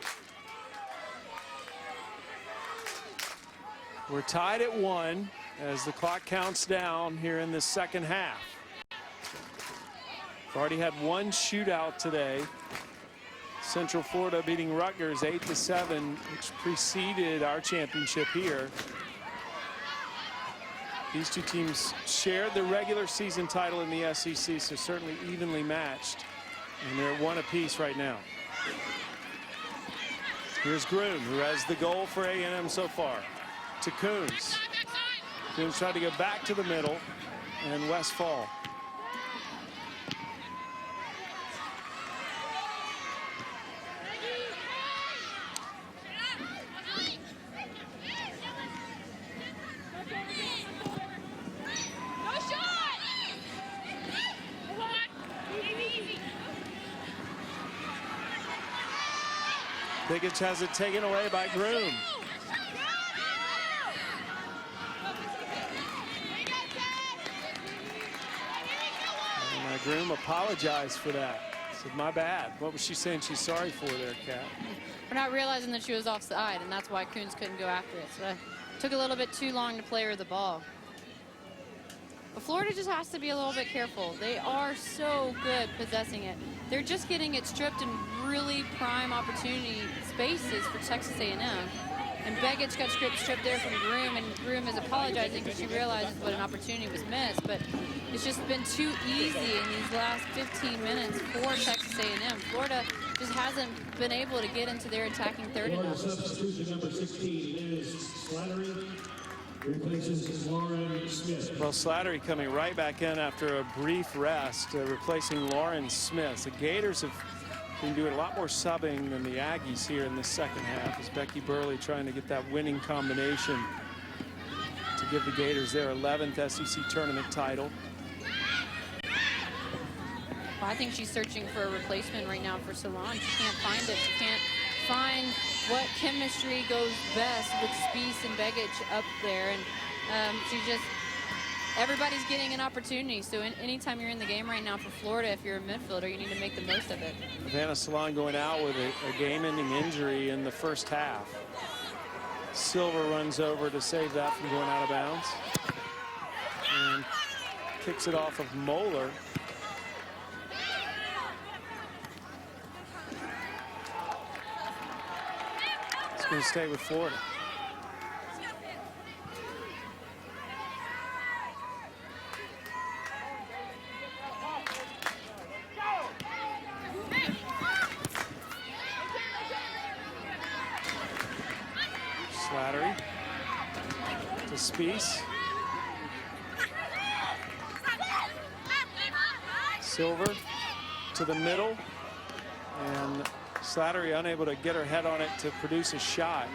We're tied at 1 as the clock counts down here in the second half. We've already had one shootout today. Central Florida beating Rutgers 8-7, which preceded our championship here. These two teams shared the regular season title in the SEC, so certainly evenly matched. And they're 1 apiece right now. Here's Groom, who has the goal for A&M so far. To Coons. Coons tried to go back to the middle, and Westfall. Biggich has it taken away by Groom. And Groom apologized for that. Said, my bad. What was she saying she's sorry for there, Kat? For not realizing that she was offside, and that's why Coons couldn't go after it. So it took a little bit too long to play her the ball. But Florida just has to be a little bit careful. They are so good possessing it. They're just getting it stripped in really prime opportunity spaces for Texas A&M. And Begich got stripped there from Groom, and Groom is apologizing because she realizes what an opportunity was missed. But it's just been too easy in these last 15 minutes for Texas A&M. Florida just hasn't been able to get into their attacking third enough. Substitution number 16 is Slattery. Replaces Lauren Smith. Well, Slattery coming right back in after a brief rest, replacing Lauren Smith. The Gators have been doing a lot more subbing than the Aggies here in the second half, as Becky Burley trying to get that winning combination to give the Gators their 11th SEC tournament title. Well, I think she's searching for a replacement right now for Solange. She can't find it. She can't find what chemistry goes best with Spiess and Begich up there, and everybody's getting an opportunity. So anytime you're in the game right now for Florida, if you're a midfielder, you need to make the most of it. Vanna Solange going out with a game-ending injury in the first half. Silver runs over to save that from going out of bounds, and kicks it off of Moeller. Going to stay with Florida. Slattery to Spiess. Silver to the middle, and Slattery unable to get her head on it to produce a shot.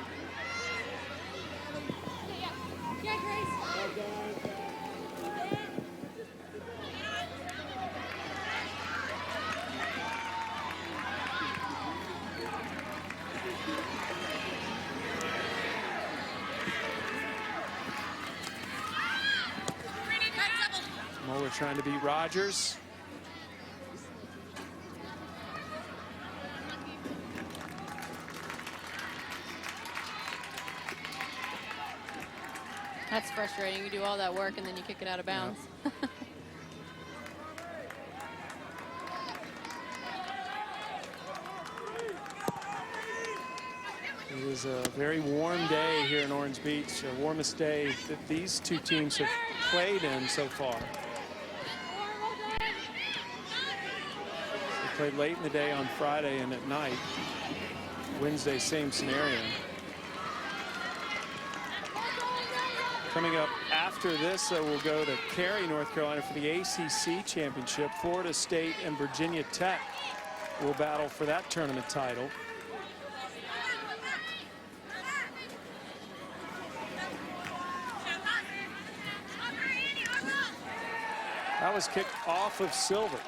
Moeller trying to beat Rogers. That's frustrating. You do all that work and then you kick it out of bounds. Yep. It is a very warm day here in Orange Beach, the warmest day that these two teams have played in so far. They played late in the day on Friday and at night. Wednesday, same scenario. Coming up after this, we'll go to Cary, North Carolina for the ACC Championship. Florida State and Virginia Tech will battle for that tournament title. That was kicked off of Silver.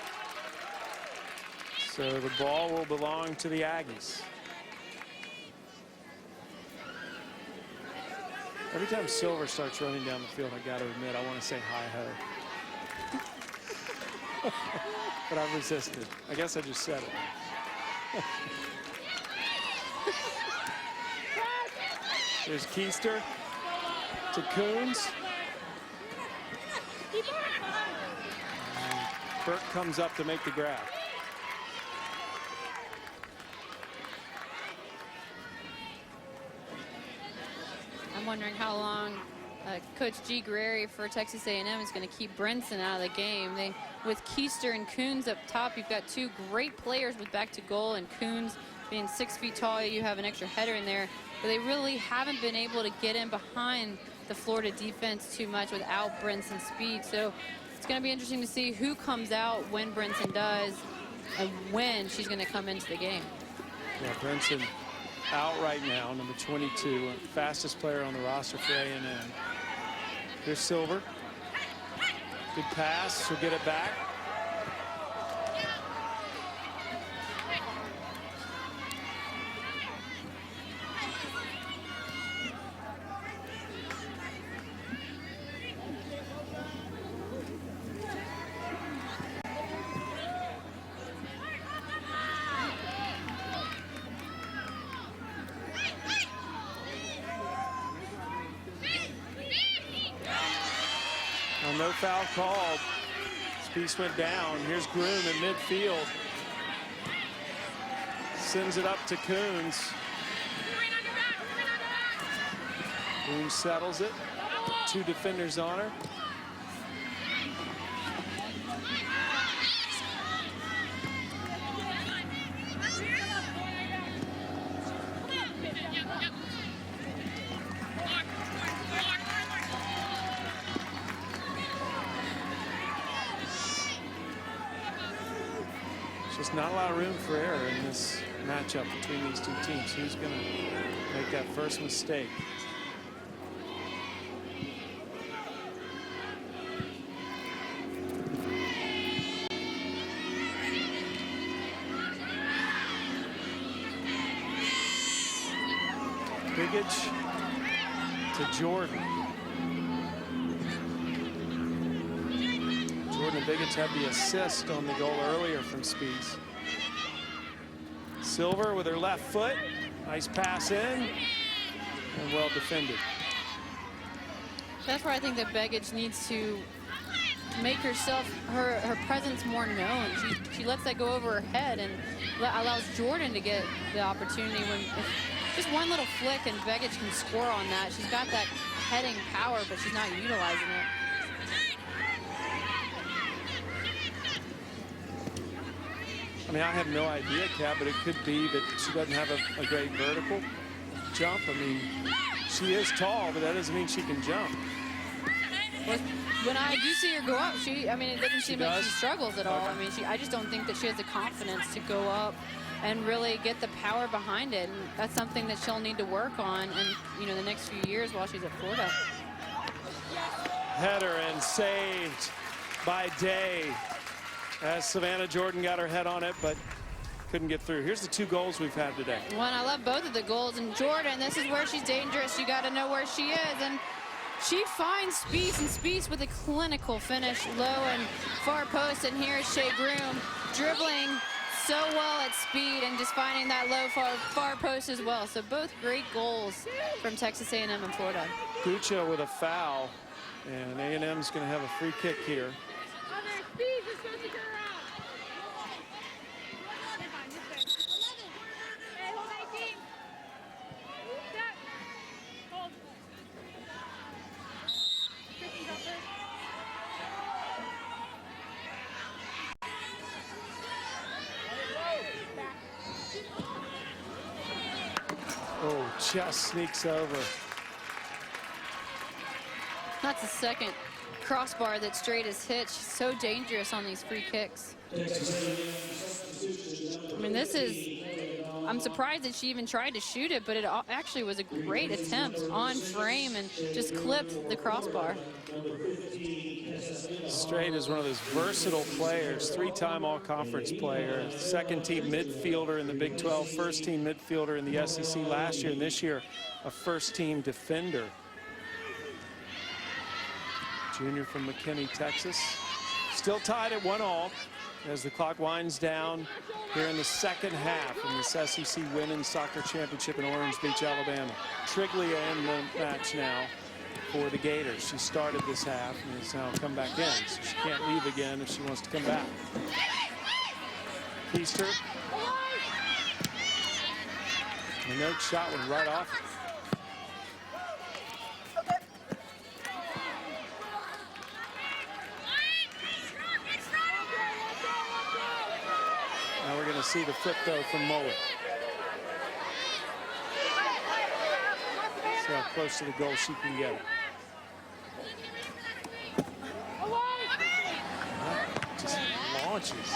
So the ball will belong to the Aggies. Every time Silver starts running down the field, I got to admit, I want to say hi-ho. But I've resisted. I guess I just said it. There's Keister to Coons. And Burke comes up to make the grab. I'm wondering how long Coach G. Guerrieri for Texas A&M is going to keep Brinson out of the game. With Keister and Coons up top, you've got two great players with back to goal, and Coons being 6 feet tall, you have an extra header in there. But they really haven't been able to get in behind the Florida defense too much without Brinson's speed. So it's going to be interesting to see who comes out when Brinson does and when she's going to come into the game. Yeah, Brinson out right now, number 22, fastest player on the roster for A&M. Here's Silver. Good pass, she'll get it back. No foul called. Spieth went down. Here's Groom in midfield. Sends it up to Coons. Coons settles it. Two defenders on her. Just not a lot of room for error in this matchup between these two teams. Who's going to make that first mistake? Biggage to Jordan. Jordan and Biggins had the assist on the goal earlier from Spieth. Silver with her left foot. Nice pass in. And well defended. That's where I think that Biggins needs to make herself, her presence more known. She lets that go over her head and allows Jordan to get the opportunity when just one little flick and Biggins can score on that. She's got that heading power, but she's not utilizing it. I mean, I have no idea, Kat, but it could be that she doesn't have a great vertical jump. I mean, she is tall, but that doesn't mean she can jump. When I do see her go up, I mean, it doesn't seem like she struggles at all. I mean, I just don't think that she has the confidence to go up and really get the power behind it. And that's something that she'll need to work on in, the next few years while she's at Florida. Header and saved by Day. As Savannah Jordan got her head on it, but couldn't get through. Here's the two goals we've had today. One, I love both of the goals. And Jordan, this is where she's dangerous. You got to know where she is. And she finds Spieth, and Spieth with a clinical finish, low and far post. And here's Shea Groom dribbling so well at speed and just finding that low far post as well. So both great goals from Texas A&M and Florida. Guccia with a foul, and A&M's going to have a free kick here. Oh, just sneaks over. That's the second crossbar that Straight has hit. She's so dangerous on these free kicks. I mean, I'm surprised that she even tried to shoot it, but it actually was a great attempt on frame and just clipped the crossbar. Straight is one of those versatile players, three-time all-conference player, second-team midfielder in the Big 12, first-team midfielder in the SEC last year, and this year a first-team defender. junior from McKinney, Texas. Still tied at 1-all as the clock winds down here in the second half in this SEC Women's Soccer Championship in Orange Beach, Alabama. Triglia in the match now for the Gators. She started this half and has now come back in, so she can't leave again if she wants to come back. Keister. Minogue's shot went right off. Now we're going to see the flip though from Moeller. See how close to the goal she can get it. Just launches.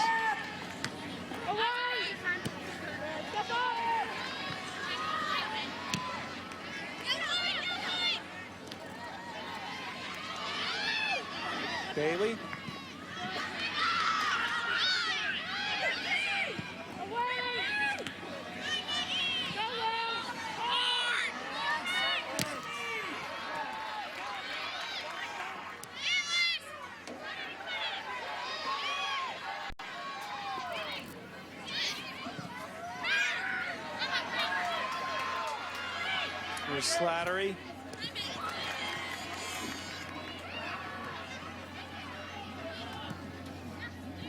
Bailey. Here's Slattery.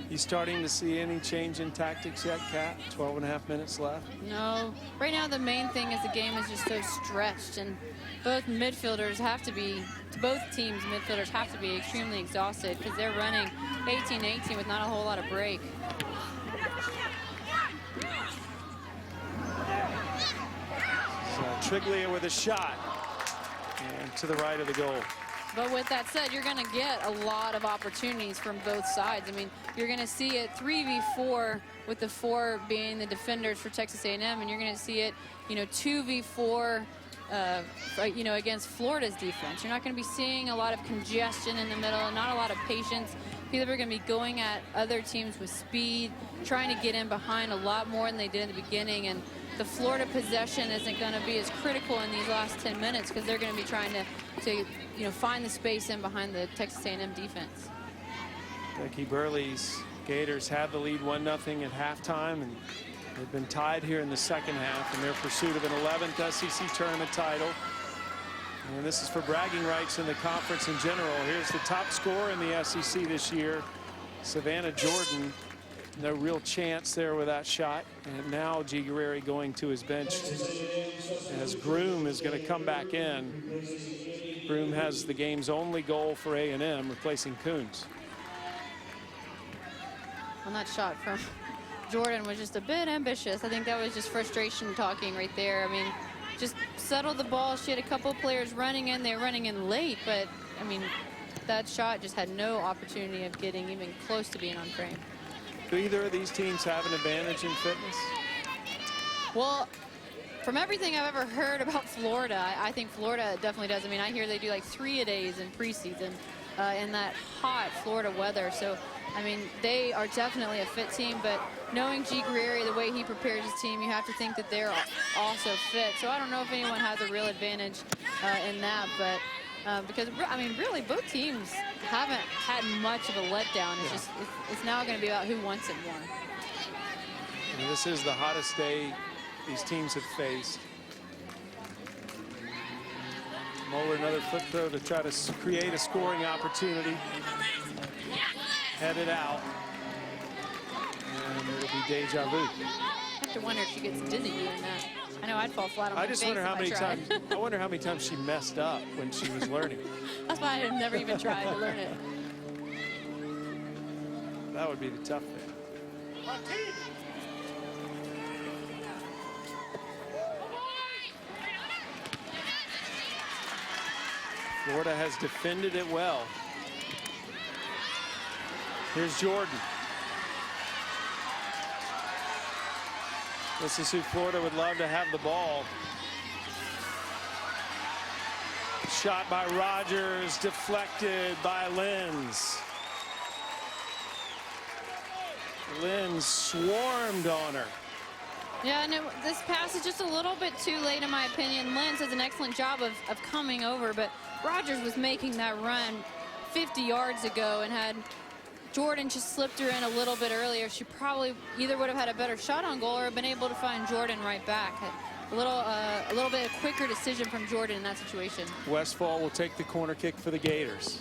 You starting to see any change in tactics yet, Kat? 12.5 minutes left. No. Right now, the main thing is the game is just so stretched, and both midfielders have to be, both teams' midfielders have to be extremely exhausted because they're running 18-18 with not a whole lot of break. So Triglia with a shot, and to the right of the goal. But with that said, you're going to get a lot of opportunities from both sides. I mean, you're going to see it 3v4 with the 4 being the defenders for Texas A&M, and you're going to see it, 2v4, against Florida's defense. You're not going to be seeing a lot of congestion in the middle and not a lot of patience. People are going to be going at other teams with speed, trying to get in behind a lot more than they did in the beginning. And the Florida possession isn't going to be as critical in these last 10 minutes because they're going to be trying to find the space in behind the Texas A&M defense. Becky Burley's Gators had the lead 1-0 at halftime, and they've been tied here in the second half in their pursuit of an 11th SEC tournament title. And this is for bragging rights in the conference in general. Here's the top scorer in the SEC this year, Savannah Jordan. No real chance there with that shot. And now G. Guerreri going to his bench as Groom is going to come back in. Groom has the game's only goal for A&M, replacing Coons. Well, that shot from Jordan was just a bit ambitious. I think that was just frustration talking right there. I mean, just settle the ball. She had a couple of players running in. They were running in late, but, I mean, that shot just had no opportunity of getting even close to being on frame. Do either of these teams have an advantage in fitness? Well, from everything I've ever heard about Florida, I think Florida definitely does. I mean, I hear they do like 3-a-days in preseason in that hot Florida weather. So, I mean, they are definitely a fit team, but knowing G. Guerreri, the way he prepares his team, you have to think that they're also fit. So I don't know if anyone has a real advantage in that, but because, I mean, really both teams haven't had much of a letdown. It's just, it's now going to be about who wants it more. And this is the hottest day these teams have faced. Moeller another foot throw to try to create a scoring opportunity. Headed out. And it'll be deja vu. I have to wonder if she gets dizzy doing that. I know I'd fall flat on my face. I wonder how many times she messed up when she was learning. That's why I've never even tried to learn it. That would be the tough thing. Florida has defended it well. Here's Jordan. This is who Florida would love to have the ball. Shot by Rogers, deflected by Lenz. Lenz swarmed on her. Yeah, and this pass is just a little bit too late in my opinion. Lenz does an excellent job of coming over, but Rogers was making that run 50 yards ago, and had Jordan just slipped her in a little bit earlier, she probably either would have had a better shot on goal or been able to find Jordan right back. A little bit quicker decision from Jordan in that situation. Westfall will take the corner kick for the Gators.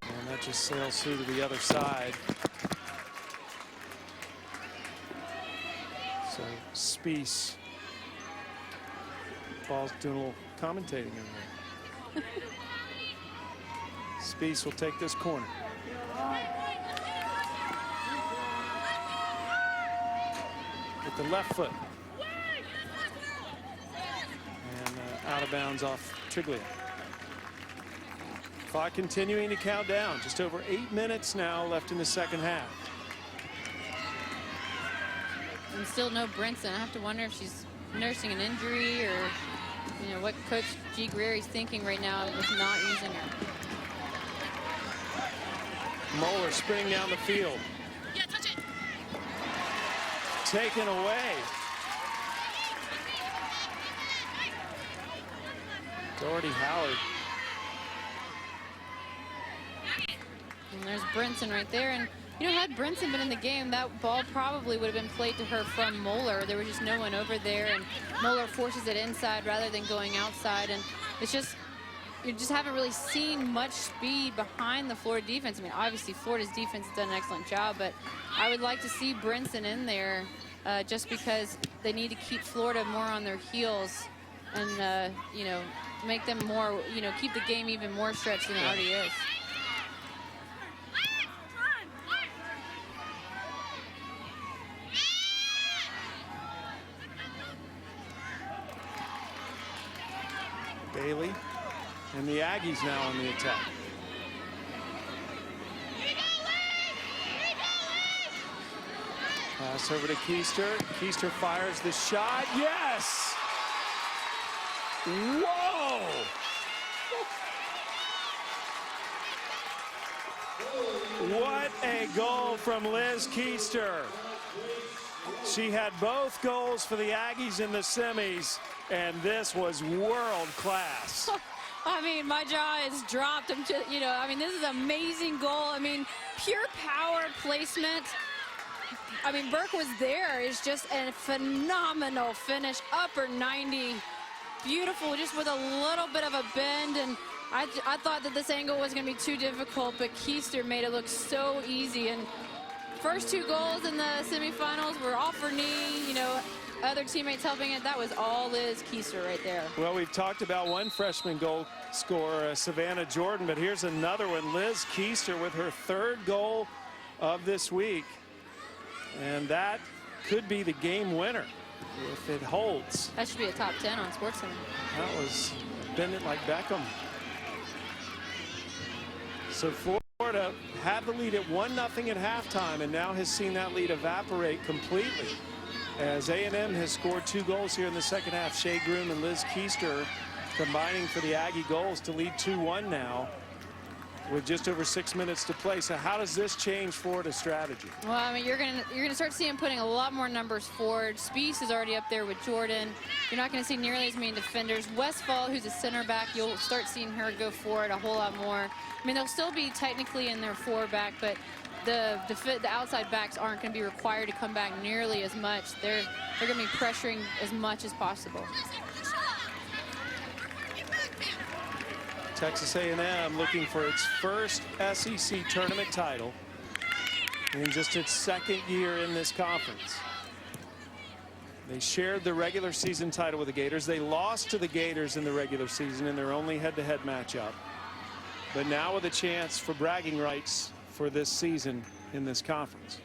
And that just sails through to the other side. So Spies, ball's doing a little commentating in there. Spies will take this corner. With the left foot. And out of bounds off Triglia. Clock continuing to count down. Just over 8 minutes now left in the second half. And still no Brinson. I have to wonder if she's nursing an injury, or what Coach G. Greery's thinking right now with not using her. Moeller sprinting down the field. Taken away. Doherty Howard. And there's Brinson right there. And had Brinson been in the game, that ball probably would have been played to her from Moeller. There was just no one over there, and Moeller forces it inside rather than going outside. And it's just, you just haven't really seen much speed behind the Florida defense. I mean, obviously Florida's defense has done an excellent job, but I would like to see Brinson in there just because they need to keep Florida more on their heels and, make them more, keep the game even more stretched than it already is. Bailey and the Aggies now on the attack. Pass over to Keister. Keister fires the shot. Yes! Whoa! What a goal from Liz Keister. She had both goals for the Aggies in the semis, and this was world class. I mean, my jaw is dropped. I'm just, I mean, this is an amazing goal. I mean, pure power placement. I mean, Burke was there. It's just a phenomenal finish, upper 90. Beautiful, just with a little bit of a bend. And I thought that this angle was going to be too difficult, but Keister made it look so easy. And first two goals in the semifinals were off her knee, other teammates helping it. That was all Liz Keister right there. Well, we've talked about one freshman goal scorer, Savannah Jordan, but here's another one. Liz Keister with her third goal of this week. And that could be the game winner if it holds. That should be a top 10 on SportsCenter. That was bend it like Beckham. So Florida had the lead at 1-0 at halftime and now has seen that lead evaporate completely, as A&M has scored 2 goals here in the second half. Shea Groom and Liz Keister combining for the Aggie goals to lead 2-1 now with just over 6 minutes to play. So how does this change Florida's strategy? Well, I mean, you're gonna start seeing putting a lot more numbers forward. Spies is already up there with Jordan. You're not going to see nearly as many defenders. Westfall, who's a center back, you'll start seeing her go forward a whole lot more. I mean, they'll still be technically in their 4-back, but the outside backs aren't going to be required to come back nearly as much. They're going to be pressuring as much as possible. Texas A&M looking for its first SEC tournament title in just its second year in this conference. They shared the regular season title with the Gators. They lost to the Gators in the regular season in their only head-to-head matchup. But now with a chance for bragging rights for this season in this conference.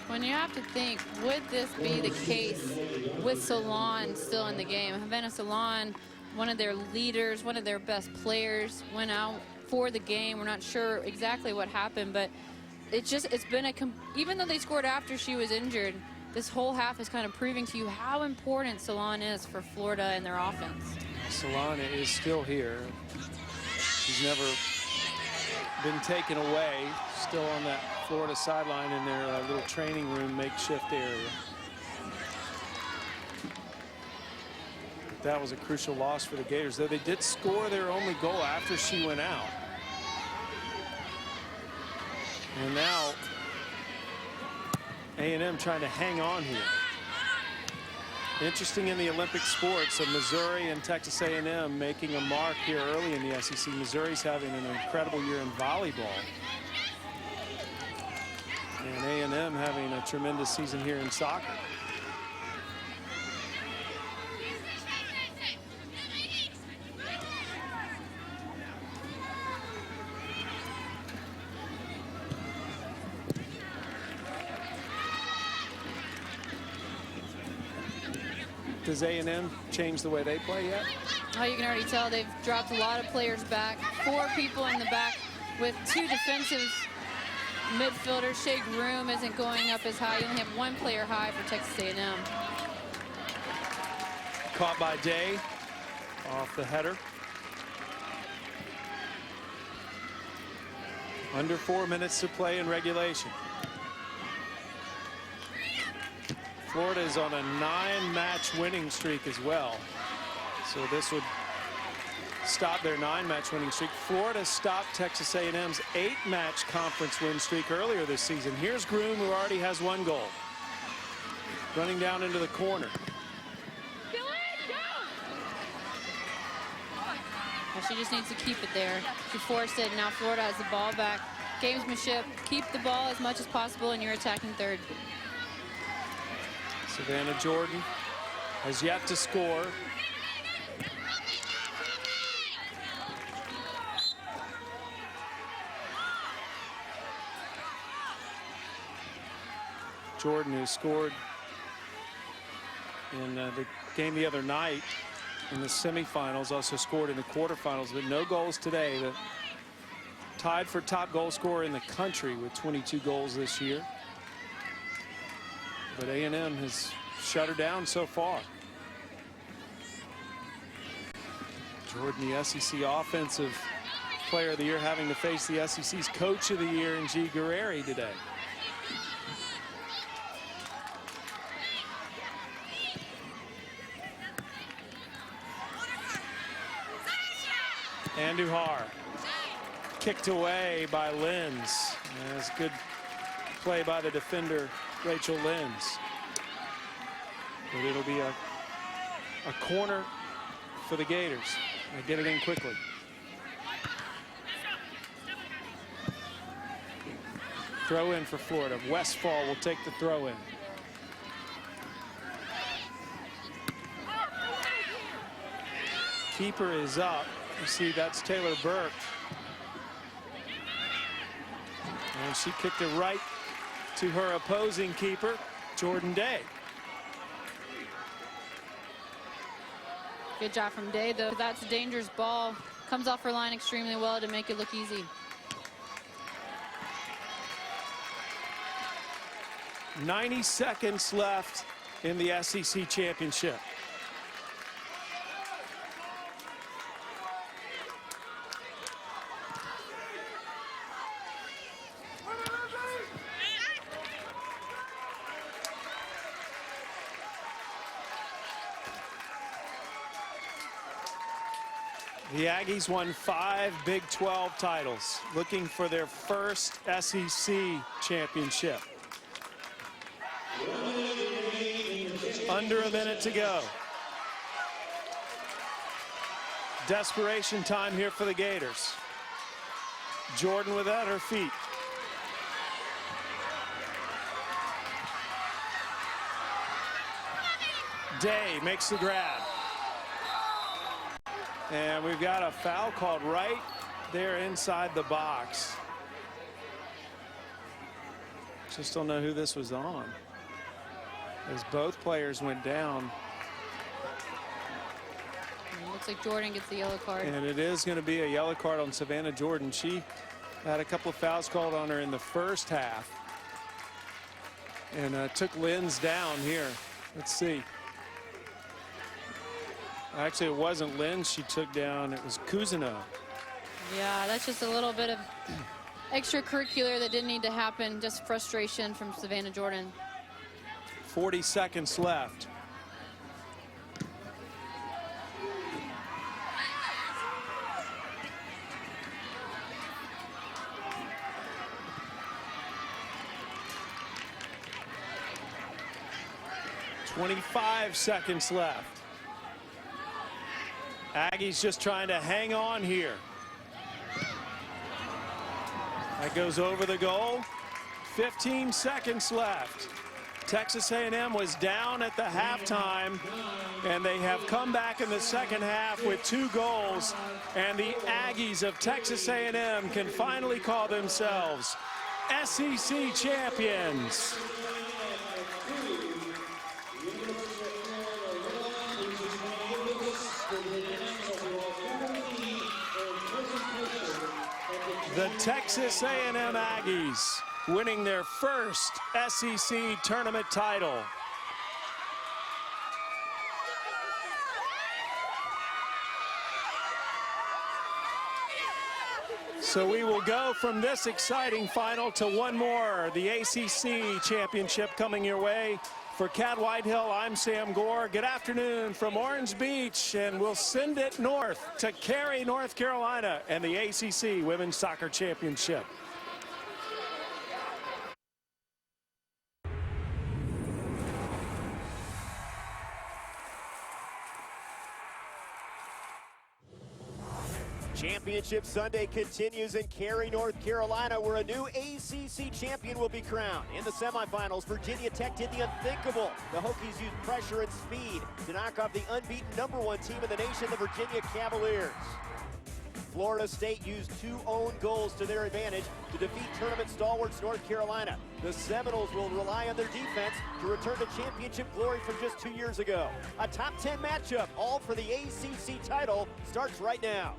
When you have to think, would this be the case with Salon still in the game? Havana Salon, one of their leaders, one of their best players, went out for the game. We're not sure exactly what happened, but it's been even though they scored after she was injured, this whole half is kind of proving to you how important Salon is for Florida and their offense. Salon is still here. She's never been taken away, still on that Florida sideline in their little training room makeshift area. That was a crucial loss for the Gators, though they did score their only goal after she went out. And now A&M trying to hang on here. Interesting in the Olympic sports of Missouri and Texas A&M making a mark here early in the SEC. Missouri's having an incredible year in volleyball. And A&M having a tremendous season here in soccer. Does A&M change the way they play yet? Oh, you can already tell they've dropped a lot of players back. 4 people in the back with 2 defensive midfielders. Shea Groom isn't going up as high. You only have 1 player high for Texas A&M. Caught by Day off the header. Under 4 minutes to play in regulation. Florida is on a 9-match winning streak as well. So this would stop their 9-match winning streak. Florida stopped Texas A&M's 8-match conference win streak earlier this season. Here's Groom, who already has 1 goal. Running down into the corner. Well, she just needs to keep it there. She forced it, and now Florida has the ball back. Gamesmanship, keep the ball as much as possible in your attacking third. Savannah Jordan has yet to score. Jordan, who scored in the game the other night in the semifinals, also scored in the quarterfinals, but no goals today. Tied for top goal scorer in the country with 22 goals this year. But A&M has shut her down so far. Jordan, the SEC Offensive Player of the Year, having to face the SEC's Coach of the Year in G. Guerreri today. Andujar kicked away by Lenz. That's good play by the defender, Rachel Lenz. But it'll be a corner for the Gators. They get it in quickly. Throw in for Florida. Westfall will take the throw in. Keeper is up. You see, that's Taylor Burke. And she kicked it right to her opposing keeper, Jordan Day. Good job from Day, though. That's a dangerous ball. Comes off her line extremely well to make it look easy. 90 seconds left in the SEC championship. The Aggies won 5 Big 12 titles, looking for their first SEC championship. Under a minute to go. Desperation time here for the Gators. Jordan with it at her feet. Day makes the grab. And we've got a foul called right there inside the box. Just don't know who this was on, as both players went down. It looks like Jordan gets the yellow card. And it is going to be a yellow card on Savannah Jordan. She had a couple of fouls called on her in the first half. And took Lenz down here. Let's see. Actually, it wasn't Lenz she took down. It was Cousineau. Yeah, that's just a little bit of extracurricular that didn't need to happen, just frustration from Savannah Jordan. 40 seconds left. .25 seconds left. Aggies just trying to hang on here. That goes over the goal. 15 seconds left. Texas A&M was down at the halftime, and they have come back in the second half with 2 goals, and the Aggies of Texas A&M can finally call themselves SEC champions. The Texas A&M Aggies winning their first SEC tournament title. So we will go from this exciting final to one more, the ACC championship coming your way. For Cat Whitehill, I'm Sam Gore. Good afternoon from Orange Beach, and we'll send it north to Cary, North Carolina, and the ACC Women's Soccer Championship. Championship Sunday continues in Cary, North Carolina, where a new ACC champion will be crowned. In the semifinals, Virginia Tech did the unthinkable. The Hokies used pressure and speed to knock off the unbeaten #1 team in the nation, the Virginia Cavaliers. Florida State used 2 own goals to their advantage to defeat tournament stalwarts North Carolina. The Seminoles will rely on their defense to return to championship glory from just 2 years ago. A top 10 matchup, all for the ACC title, starts right now.